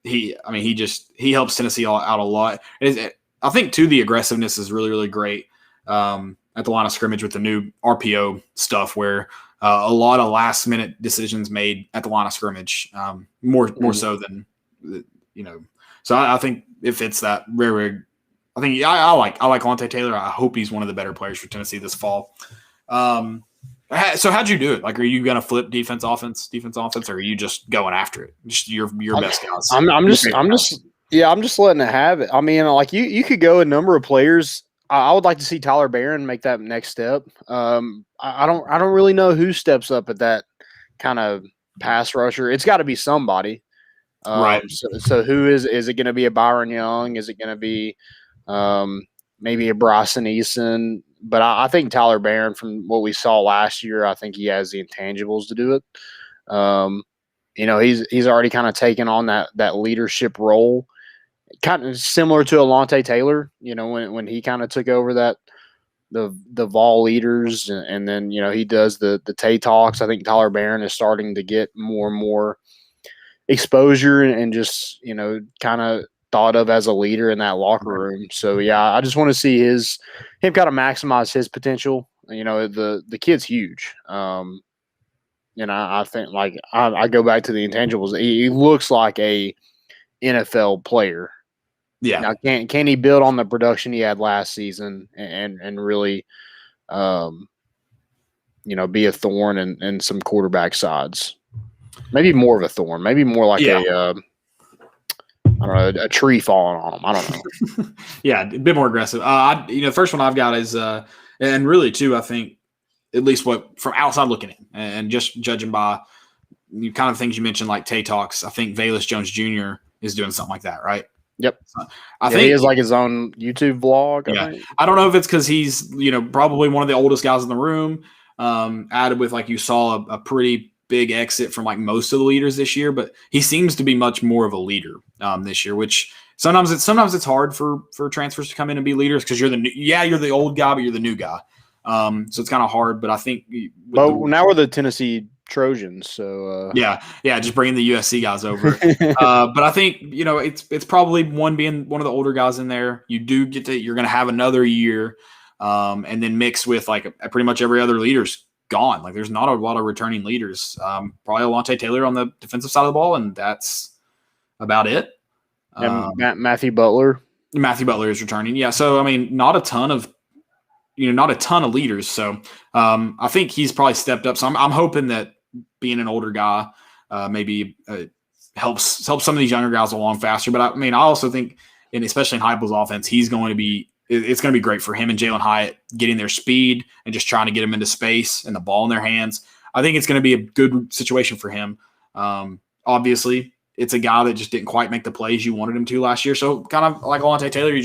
he helps Tennessee out a lot. I think too the aggressiveness is really, really great at the line of scrimmage with the new RPO stuff where a lot of last minute decisions made at the line of scrimmage, more so than So I think it fits that very. I think I like Alontae Taylor. I hope he's one of the better players for Tennessee this fall. So how'd you do it? Like, are you gonna flip defense offense, or are you just going after it? Just your best guys. I'm just letting it have it. I mean, like you could go a number of players. I would like to see Tyler Barron make that next step. I don't really know who steps up at that kind of pass rusher. It's got to be somebody. Right. So who is it going to be? A Byron Young? Is it going to be maybe a Bryson Eason? But I think Tyler Barron, from what we saw last year, I think he has the intangibles to do it. He's already kind of taken on that leadership role, kind of similar to Alontae Taylor. When he kind of took over the Vol leaders, and then he does the Tay Talks. I think Tyler Barron is starting to get more and more exposure and just kind of thought of as a leader in that locker room. So yeah, I just want to see him kind of maximize his potential. The kid's huge. I think like I go back to the intangibles. He looks like a NFL player. Yeah. Now, can he build on the production he had last season and really, be a thorn in some quarterback sides? Maybe more of a thorn. Maybe more like a tree falling on him. I don't know. Yeah, a bit more aggressive. The first one I've got is, and really too, I think at least what from outside looking in and just judging by the kind of things you mentioned, like Tay Talks, I think Velus Jones Jr. is doing something like that, right? Yep. I think he has like his own YouTube vlog. I don't know if it's because he's, probably one of the oldest guys in the room, added with, like, you saw a pretty big exit from like most of the leaders this year, but he seems to be much more of a leader this year, which sometimes it's hard for transfers to come in and be leaders because you're the old guy, but you're the new guy. So it's kind of hard, but I think now we're the Tennessee Trojans. So just bringing the USC guys over. But I think, it's probably being one of the older guys in there. You do you're going to have another year and then mix with like pretty much every other leader's gone. Like there's not a lot of returning leaders. Probably Alontae Taylor on the defensive side of the ball, and that's about it. And Matthew Butler. Matthew Butler is returning. Yeah. So, I mean, not a ton of leaders. So I think he's probably stepped up. So I'm hoping that being an older guy maybe helps some of these younger guys along faster. But I also think, and especially in Heupel's offense, it's going to be great for him and Jalen Hyatt getting their speed and just trying to get them into space and the ball in their hands. I think it's going to be a good situation for him. Obviously, it's a guy that just didn't quite make the plays you wanted him to last year. So kind of like Alontae Taylor,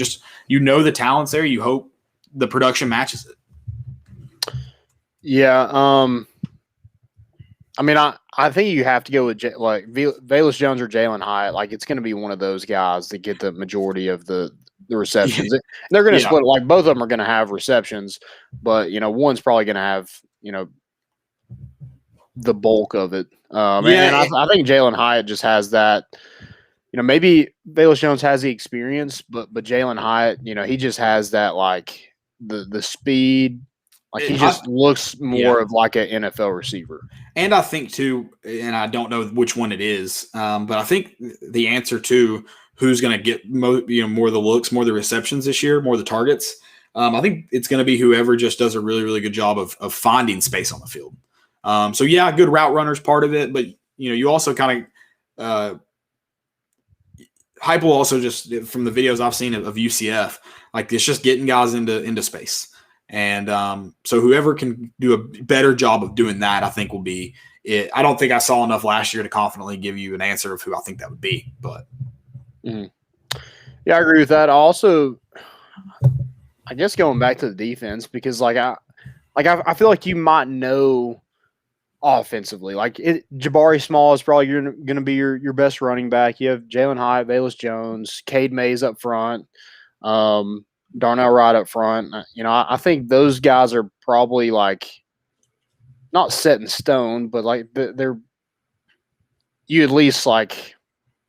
the talent's there. You hope the production matches it. Yeah. I think you have to go with Velus Jones or Jalen Hyatt. Like it's going to be one of those guys that get the majority of the receptions. They're going to split. Like both of them are going to have receptions, but one's probably going to have the bulk of it. And I think Jalen Hyatt just has that maybe Velus Jones has the experience, but Jalen Hyatt, he just has that like the speed. Like he just looks more of like an NFL receiver. And I think too, and I don't know which one it is, but I think the answer to who's going to get more of the looks, more of the receptions this year, more of the targets, I think it's going to be whoever just does a really, really good job of finding space on the field. So yeah, good route runner's part of it, but you also kind of Hype will also just from the videos I've seen of UCF, like it's just getting guys into space. And so whoever can do a better job of doing that, I think will be it. I don't think I saw enough last year to confidently give you an answer of who I think that would be. But yeah, I agree with that. Also, I guess going back to the defense, because I feel like you might know offensively. Like Jabari Small is probably going to be your best running back. You have Jalen Hyatt, Velus Jones, Cade Mays up front. Darnell Wright up front. I think those guys are probably like not set in stone, but like they're you at least like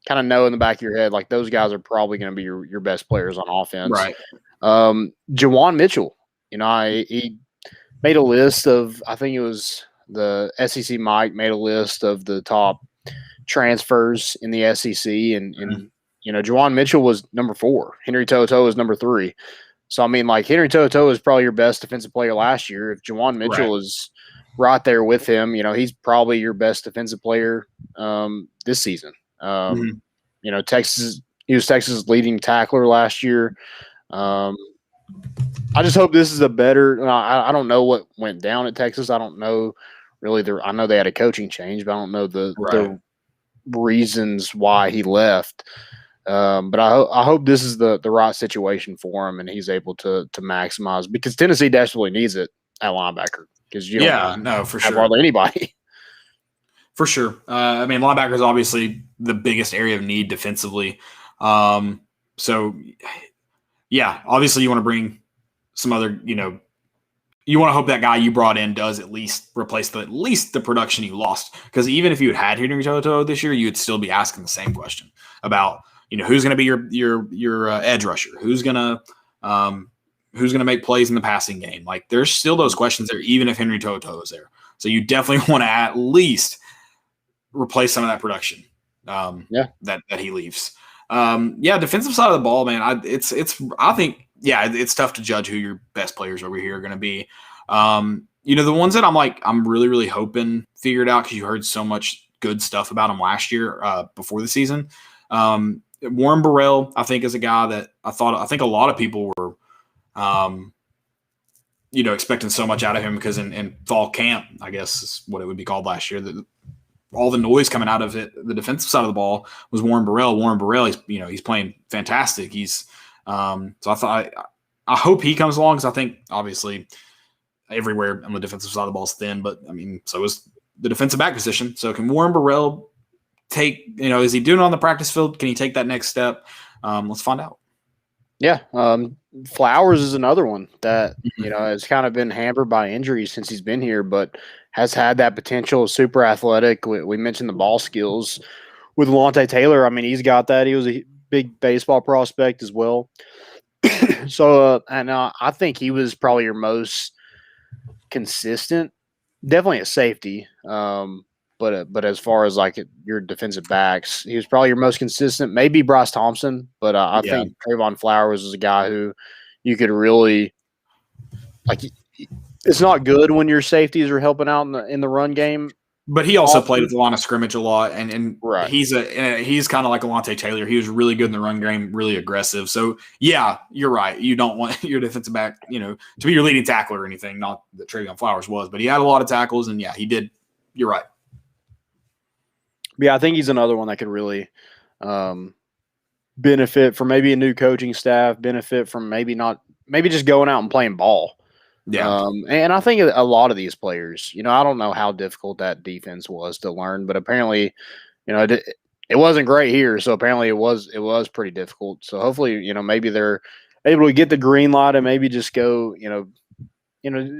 kind of know in the back of your head like those guys are probably going to be your best players on offense. Right. Jawan Mitchell, he made a list of, I think it was the SEC Mike made a list of the top transfers in the SEC, and Jawan Mitchell was number 4. Henry To'oTo'o was number 3. So, I mean, like, Henry To'oTo'o is probably your best defensive player last year. If Jawan Mitchell is right there with him, he's probably your best defensive player this season. Texas, he was Texas' leading tackler last year. I just hope this is a better – I don't know what went down at Texas. I don't know really – I know they had a coaching change, but I don't know the reasons why he left. But I hope this is the right situation for him and he's able to maximize, because Tennessee desperately needs it at linebacker, because you don't for have sure hardly anybody. For sure. I mean, linebacker is obviously the biggest area of need defensively. So, yeah, obviously you want to bring some other, you want to hope that guy you brought in does at least replace the production you lost. Because even if you had Henry To'oTo'o this year, you would still be asking the same question about, who's going to be your edge rusher, who's going to make plays in the passing game. Like, there's still those questions there, even if Henry To'oTo'o is there. So you definitely want to at least replace some of that production that he leaves. Defensive side of the ball, man. I think it's tough to judge who your best players over here are going to be. The ones that I'm really, really hoping figured out, because you heard so much good stuff about him last year before the season. Warren Burrell, I think, is a guy that I think a lot of people were, expecting so much out of him, because in fall camp, I guess is what it would be called last year, all the noise coming out of it, the defensive side of the ball, was Warren Burrell. Warren Burrell, he's playing fantastic. He's so I hope he comes along, because I think obviously everywhere on the defensive side of the ball is thin, but I mean, so is the defensive back position. So can Warren Burrell take, is he doing it on the practice field? Can he take that next step? Let's find out. Yeah. Flowers is another one that, has kind of been hampered by injuries since he's been here, but has had that potential, super athletic. We mentioned the ball skills with Lante Taylor. I mean, he's got that. He was a big baseball prospect as well. So, I think he was probably your most consistent, definitely a safety. But as far as like your defensive backs, he was probably your most consistent. Maybe Bryce Thompson, but I think Trayvon Flowers is a guy who you could really like. It's not good when your safeties are helping out in the run game. But he also played at the line of scrimmage a lot, and right. he's kind of like Lante Taylor. He was really good in the run game, really aggressive. So yeah, you're right. You don't want your defensive back, to be your leading tackler or anything. Not that Trayvon Flowers was, but he had a lot of tackles, and yeah, he did. You're right. Yeah, I think he's another one that could really benefit from maybe a new coaching staff, benefit from maybe just going out and playing ball. Yeah. And I think a lot of these players, I don't know how difficult that defense was to learn, but apparently, it wasn't great here. So apparently it was pretty difficult. So hopefully, maybe they're able to get the green light and maybe just go,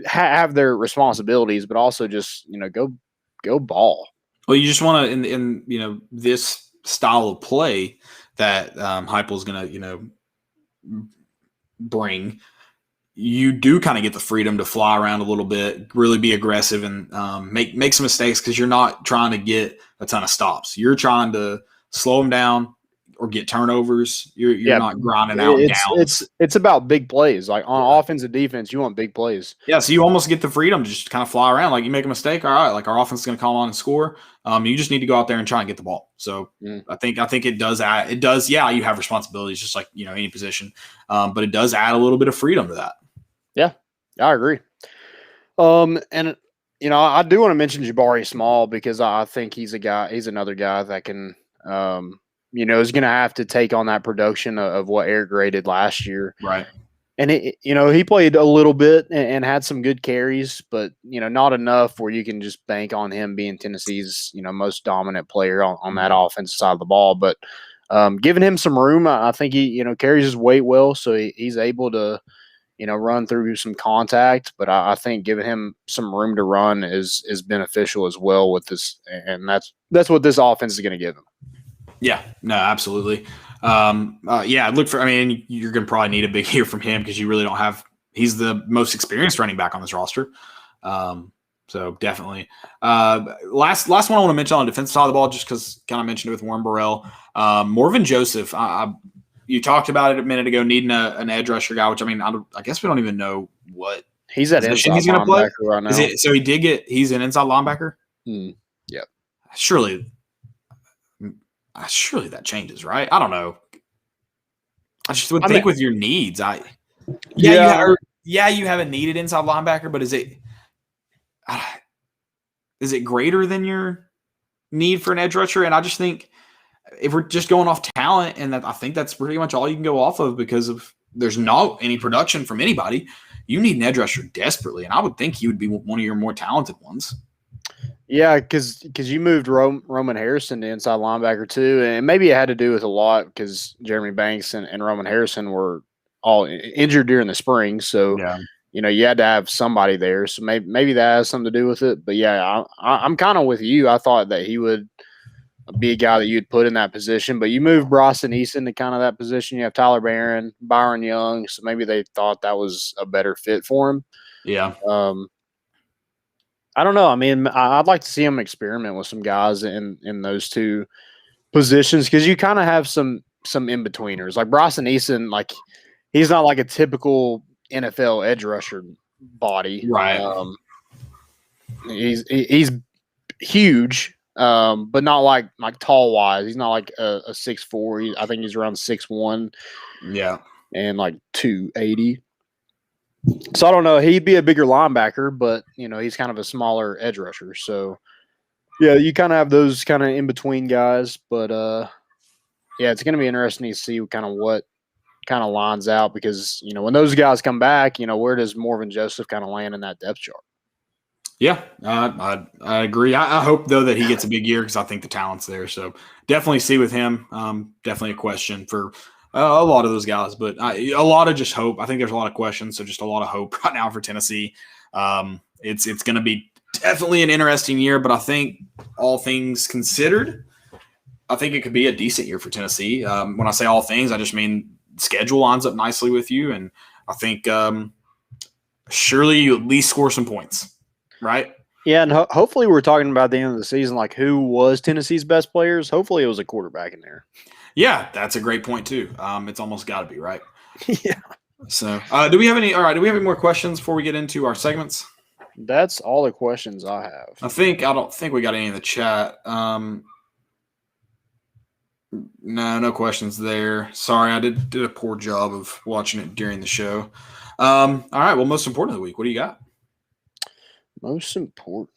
have their responsibilities, but also just, go ball. Well, you just want to, in this style of play that Heupel's going to, bring, you do kind of get the freedom to fly around a little bit, really be aggressive, and make some mistakes because you're not trying to get a ton of stops. You're trying to slow them down or get turnovers. You're not grinding out downs. It's about big plays. Like on offense and defense, you want big plays. Yeah, so you almost get the freedom to just kind of fly around. Like you make a mistake, all right, like our offense is going to come on and score. You just need to go out there and try and get the ball. So I think it does add. It does. Yeah, you have responsibilities just like any position, but it does add a little bit of freedom to that. Yeah, I agree. And I do want to mention Jabari Small because I think he's another guy that can, is going to have to take on that production of what Eric Gray did last year. Right. And he played a little bit and had some good carries, but not enough where you can just bank on him being Tennessee's most dominant player on that offensive side of the ball. But giving him some room, I think he carries his weight well, so he's able to run through some contact. But I think giving him some room to run is beneficial as well with this, and that's what this offense is going to give him. Yeah, no, absolutely. You're going to probably need a big year from him because you really don't have – he's the most experienced running back on this roster. So definitely. Last one I want to mention on the defensive side of the ball, just because kind of mentioned it with Warren Burrell. Morvin Joseph, you talked about it a minute ago, needing an edge rusher guy, which I guess we don't even know what he's at inside he's going to play right now. So he's an inside linebacker? Yep. Surely that changes, right? I don't know. I just would think with your needs, you haven't needed inside linebacker, but is it greater than your need for an edge rusher? And I just think if we're just going off talent, and I think that's pretty much all you can go off of because of there's not any production from anybody. You need an edge rusher desperately, and I would think he would be one of your more talented ones. Yeah, because you moved Roman Harrison to inside linebacker too, and maybe it had to do with a lot because Jeremy Banks and Roman Harrison were all injured during the spring, so you had to have somebody there. So maybe that has something to do with it. But yeah, I'm kind of with you. I thought that he would be a guy that you'd put in that position, but you moved Bryson Eason to kind of that position. You have Tyler Barron, Byron Young, so maybe they thought that was a better fit for him. Yeah. I don't know. I mean, I'd like to see him experiment with some guys in those two positions because you kind of have some in-betweeners. Like Bryson Eason, like he's not like a typical NFL edge rusher body. Right. He's huge, but not like tall-wise. He's not like a 6'4". I think he's around 6'1". Yeah. And like 280. So I don't know. He'd be a bigger linebacker, but he's kind of a smaller edge rusher. So yeah, you kind of have those kind of in between guys. But it's going to be interesting to see kind of what kind of lines out because when those guys come back, where does Morvin Joseph kind of land in that depth chart? Yeah, I agree. I hope though that he gets a big year because I think the talent's there. So definitely see with him. Definitely a question for. A lot of those guys, but a lot of just hope. I think there's a lot of questions, so just a lot of hope right now for Tennessee. It's going to be definitely an interesting year, but I think all things considered, I think it could be a decent year for Tennessee. When I say all things, I just mean schedule lines up nicely with you, and I think surely you at least score some points, right? Yeah, and hopefully we're talking about the end of the season, like who was Tennessee's best players. Hopefully it was a quarterback in there. Yeah, that's a great point too. It's almost got to be, right? Yeah. So, do we have any more questions before we get into our segments? That's all the questions I have. I don't think we got any in the chat. No questions there. Sorry, I did a poor job of watching it during the show. All right, well, most important of the week. What do you got? Most important.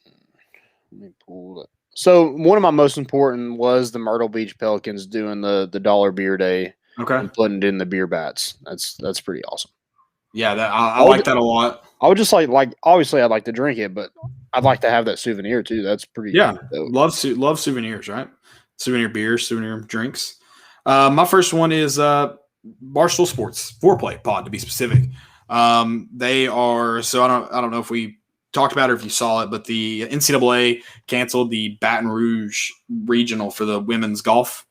Let me pull it. So one of my most important was the Myrtle Beach Pelicans doing the $1 beer day. Okay. And putting it in the beer bats. That's pretty awesome. Yeah, I like that a lot. I would just like obviously I'd like to drink it, but I'd like to have that souvenir too. That's pretty dope. Love souvenirs, right? Souvenir beers, souvenir drinks. My first one is Barstool Sports Foreplay Pod to be specific. They are so I don't know if we talked about it or if you saw it, but the NCAA canceled the Baton Rouge regional for the women's golf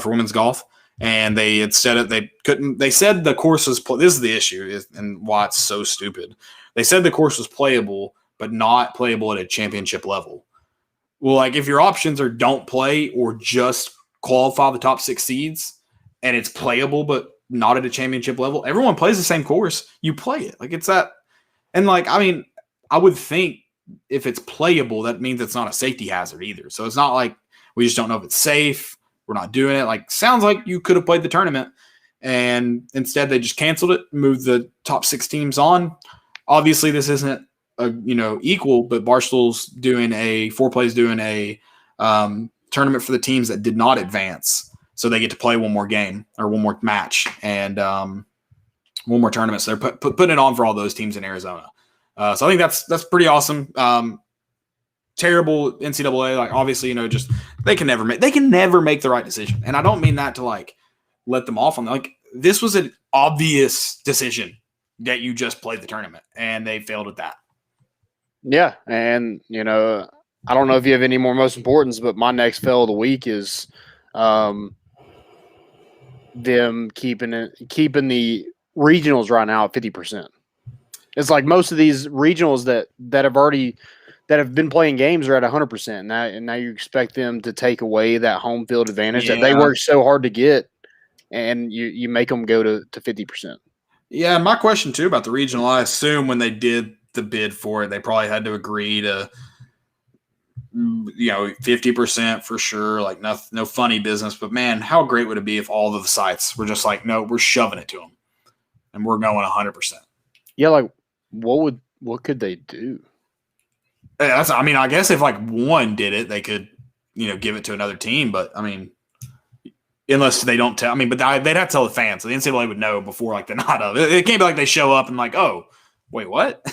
for women's golf, and they had said it. They couldn't. They said the course was. This is the issue, and why it's so stupid. They said the course was playable, but not playable at a championship level. Well, like if your options are don't play or just qualify the top 6 seeds, and it's playable but not at a championship level, everyone plays the same course. You play it. Like it's that. And like, I mean, I would think if it's playable, that means it's not a safety hazard either. So it's not like we just don't know if it's safe. We're not doing it. Like, sounds like you could have played the tournament, and instead they just canceled it, moved the top 6 teams on. Obviously, this isn't equal, but Barstool's doing a 4Play's doing a tournament for the teams that did not advance, so they get to play one more game or one more match and one more tournament. So they're putting it on for all those teams in Arizona. So I think that's pretty awesome. Terrible NCAA. Like obviously, just they can never make the right decision, and I don't mean that to like let them off on like this was an obvious decision that you just played the tournament, and they failed at that. Yeah, and I don't know if you have any more most importance, but my next fail of the week is them keeping the regionals right now at 50%. It's like most of these regionals that have been playing games are at 100%. And now you expect them to take away that home field advantage that they worked so hard to get, and you make them go to 50%. Yeah, my question too about the regional, I assume when they did the bid for it, they probably had to agree to 50% for sure, like no funny business. But man, how great would it be if all of the sites were just like, no, we're shoving it to them and we're going 100%. Yeah, like what could they do? I guess if like one did it, they could give it to another team. But I mean, unless they don't tell. I mean, but they'd have to tell the fans. So the NCAA would know before like the night of it. It can't be like they show up and like, oh, wait, what?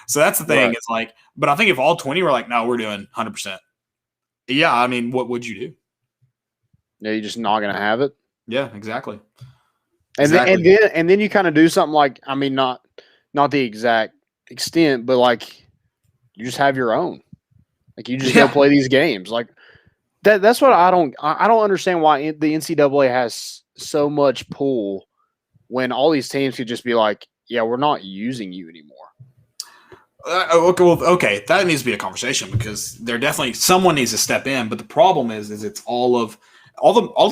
So that's the thing. Right. It's like, but I think if all 20 were like, no, we're doing 100%. Yeah, I mean, what would you do? Yeah, you're just not going to have it. Yeah, exactly. And then you kind of do something like, I mean, not the exact extent, but like you just have your own. Like you just go play these games. Like that's what I don't understand why the NCAA has so much pull when all these teams could just be like, yeah, we're not using you anymore. Okay, that needs to be a conversation because someone needs to step in. But the problem is it's all the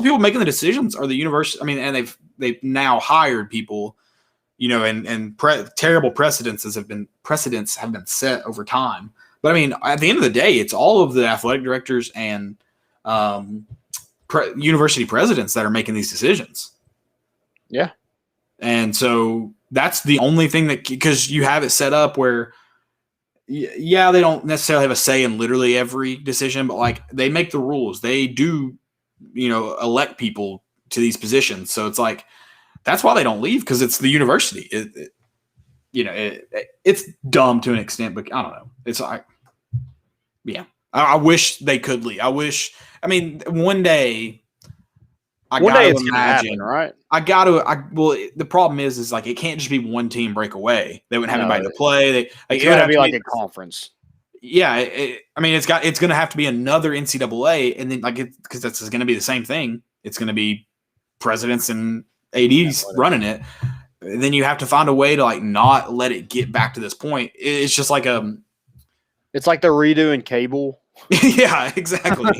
people making the decisions are the university. I mean, and they've now hired people, and terrible precedents have been set over time. But I mean, at the end of the day, it's all of the athletic directors and university presidents that are making these decisions. Yeah, and so that's the only thing because you have it set up where. Yeah, they don't necessarily have a say in literally every decision, but like they make the rules. They do, elect people to these positions. So it's like that's why they don't leave because it's the university. It's dumb to an extent, but I don't know. It's like, yeah, I wish they could leave. One day. It's gonna happen, right? The problem is like it can't just be one team break away. They wouldn't have anybody to play. It's got to be like a conference. Yeah, it's going to have to be another NCAA, and then because that's going to be the same thing. It's going to be presidents and ADs running it. Then you have to find a way to like not let it get back to this point. It's just like it's like they're redoing cable. Yeah, exactly.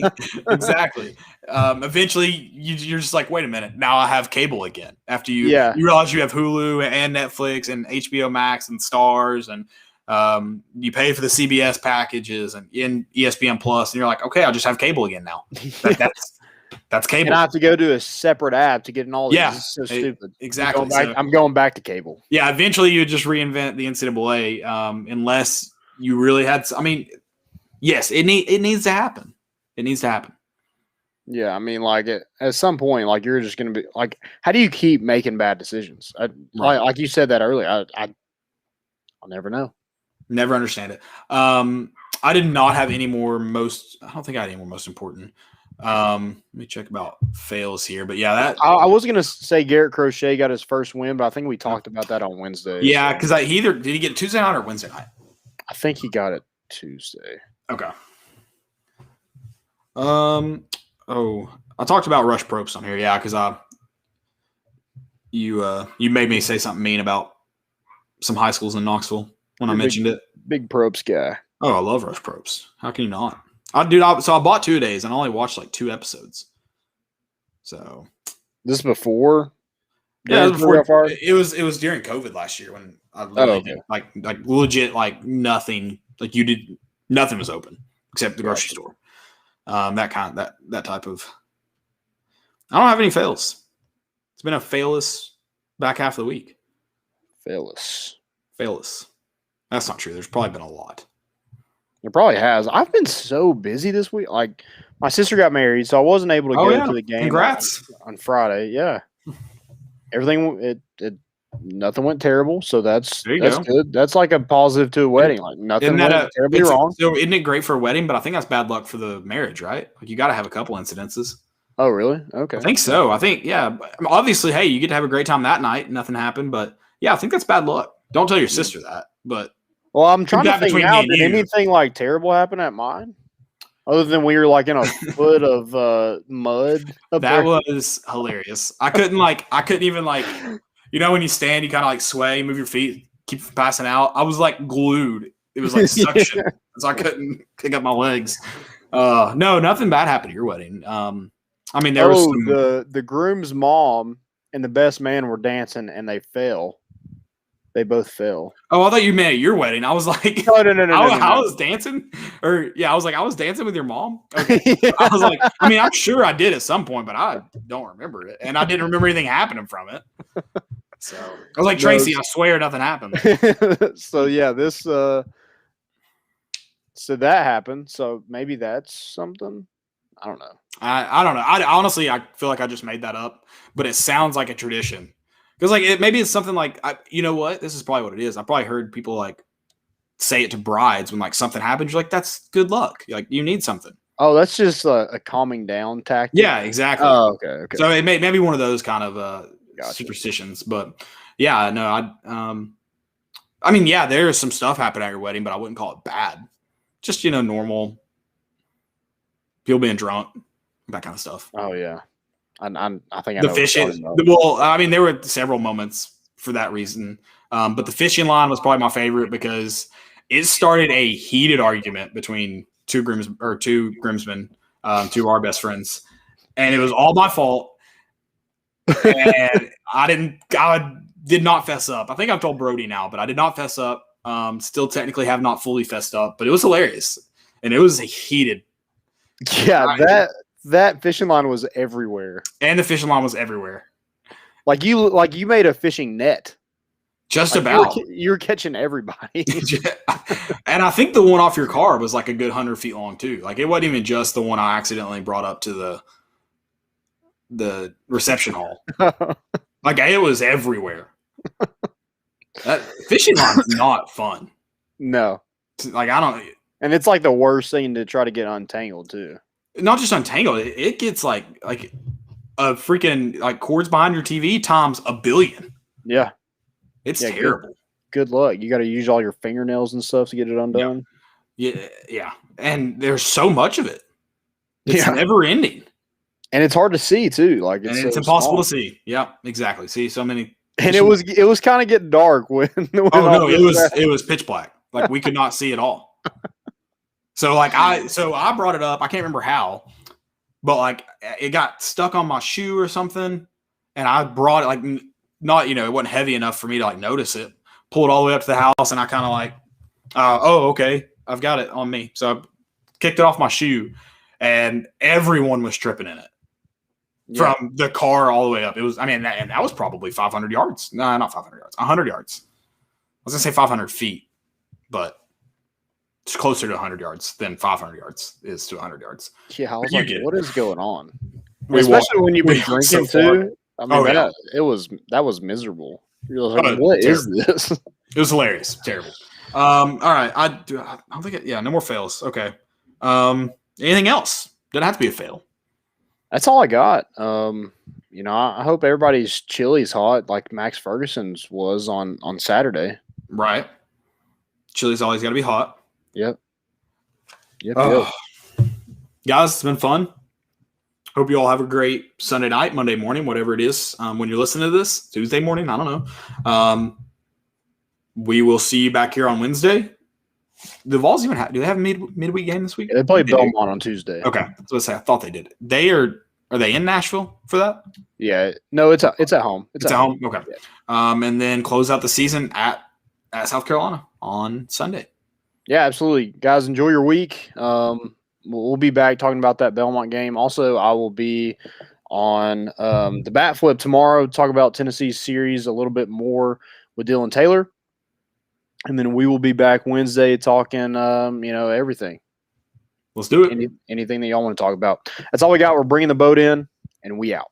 Exactly. Eventually, you're just like, wait a minute. Now I have cable again. After you realize you have Hulu and Netflix and HBO Max and Stars, and you pay for the CBS packages and in ESPN Plus, and you're like, okay, I'll just have cable again now. That's cable. And I have to go to a separate app to get in all this. This is so stupid. Exactly. I'm going back to cable. Yeah, eventually you just reinvent the NCAA unless you really had – I mean – yes, it needs to happen. It needs to happen. Yeah, I mean, like at some point, like you're just going to be like, how do you keep making bad decisions? Like you said that earlier. I'll never know. Never understand it. I did not have any more I don't think I had any more most important. Let me check about fails here, but yeah, that I was going to say Garrett Crochet got his first win, but I think we talked about that on Wednesday. Yeah, because did he get Tuesday night or Wednesday night? I think he got it Tuesday. Okay. I talked about Rush Probst on here, yeah, because you made me say something mean about some high schools in Knoxville when I mentioned it. Big Probst guy. Oh, I love Rush Probst. How can you not? So I bought 2 days and I only watched like 2 episodes. So this before. Yeah, it was during COVID last year when I literally did, like legit like nothing. Like nothing was open except the grocery store. That type of. I don't have any fails. It's been a failless back half of the week. Failless. That's not true. There's probably been a lot. There probably has. I've been so busy this week. Like my sister got married, so I wasn't able to go to the game. Congrats on Friday. Yeah, everything nothing went terrible, so that's good. That's like a positive to a wedding. Like nothing went terribly wrong. So isn't it great for a wedding? But I think that's bad luck for the marriage, right? Like you got to have a couple incidences. Oh, really? Okay. I think so. I think obviously, hey, you get to have a great time that night. Nothing happened, but yeah, I think that's bad luck. Don't tell your sister that, but. Well, I'm trying to think now. Did anything like terrible happen at mine? Other than we were like in a foot of mud. That was hilarious. I couldn't even when you stand, you kind of like sway, move your feet, keep from passing out. I was like glued. It was like suction. So I couldn't pick up my legs. No, nothing bad happened at your wedding. There was the groom's mom and the best man were dancing and they fell. They both fell. Oh, I thought you meant at your wedding. I was like, no. I was dancing, I was dancing with your mom. Okay. Yeah. I was like, I'm sure I did at some point, but I don't remember it, and I didn't remember anything happening from it. So I was like, Tracy, I swear nothing happened. So yeah, so that happened. So maybe that's something. I don't know. I don't know. I honestly, I feel like I just made that up, but it sounds like a tradition. Because maybe it's something like, you know what? This is probably what it is. I probably heard people like say it to brides when like something happens. You're like, that's good luck. Like you need something. Oh, that's just a calming down tactic. Yeah, exactly. Oh, okay. So it may be one of those kind of superstitions. But yeah, no, there is some stuff happening at your wedding, but I wouldn't call it bad. Just normal people being drunk, that kind of stuff. Oh yeah. I think I the know fishing. Well, there were several moments for that reason, but the fishing line was probably my favorite because it started a heated argument between two groomsmen, two of our best friends, and it was all my fault. And I did not fess up. I think I've told Brody now, but I did not fess up. Still technically have not fully fessed up, but it was hilarious, and it was a heated. Yeah, that fishing line was everywhere. And the fishing line was everywhere. Like you made a fishing net. Just about. You were catching everybody. And I think the one off your car was like a good 100 feet long too. Like it wasn't even just the one I accidentally brought up to the reception hall. Like it was everywhere. That fishing line is not fun. No. Like I don't. And it's like the worst thing to try to get untangled too. Not just untangled, it gets like a freaking like cords behind your TV times a billion. Yeah, it's terrible. Good luck. You got to use all your fingernails and stuff to get it undone. Yeah. And there's so much of it. It's never ending, and it's hard to see too. Like it's impossible to see. Yeah, exactly. See so many. And it was kind of getting dark when it was pitch black. Like we could not see at all. So I brought it up. I can't remember how, but like it got stuck on my shoe or something, and I brought it like not it wasn't heavy enough for me to like notice it. Pulled all the way up to the house, and I kind of like, okay, I've got it on me. So I kicked it off my shoe, and everyone was tripping in it from the car all the way up. It was and that was probably 500 yards. No, not 500 yards, 100 yards. I was gonna say 500 feet, but. It's closer to 100 yards than 500 yards is to 100 yards. Yeah, I was like, what is going on? Especially when you've been drinking too. That was miserable. You're like, what is this? It was hilarious. Terrible. All right. I don't think no more fails. Okay. Anything else? Doesn't have to be a fail. That's all I got. I hope everybody's chili's hot like Max Ferguson's was on Saturday. Right. Chili's always got to be hot. Yep. Guys, it's been fun. Hope you all have a great Sunday night, Monday morning, whatever it is when you're listening to this. Tuesday morning, I don't know. We will see you back here on Wednesday. The Vols even do they have a midweek game this week? Yeah, they play Belmont on Tuesday. Okay, I was going to say I thought they did. Are they in Nashville for that? Yeah, no, it's at home. It's at home. Okay, and then close out the season at South Carolina on Sunday. Yeah, absolutely, guys. Enjoy your week. We'll be back talking about that Belmont game. Also, I will be on the Bat Flip tomorrow. Talk about Tennessee's series a little bit more with Dylan Taylor, and then we will be back Wednesday talking, everything. Let's do it. Anything that y'all want to talk about. That's all we got. We're bringing the boat in, and we out.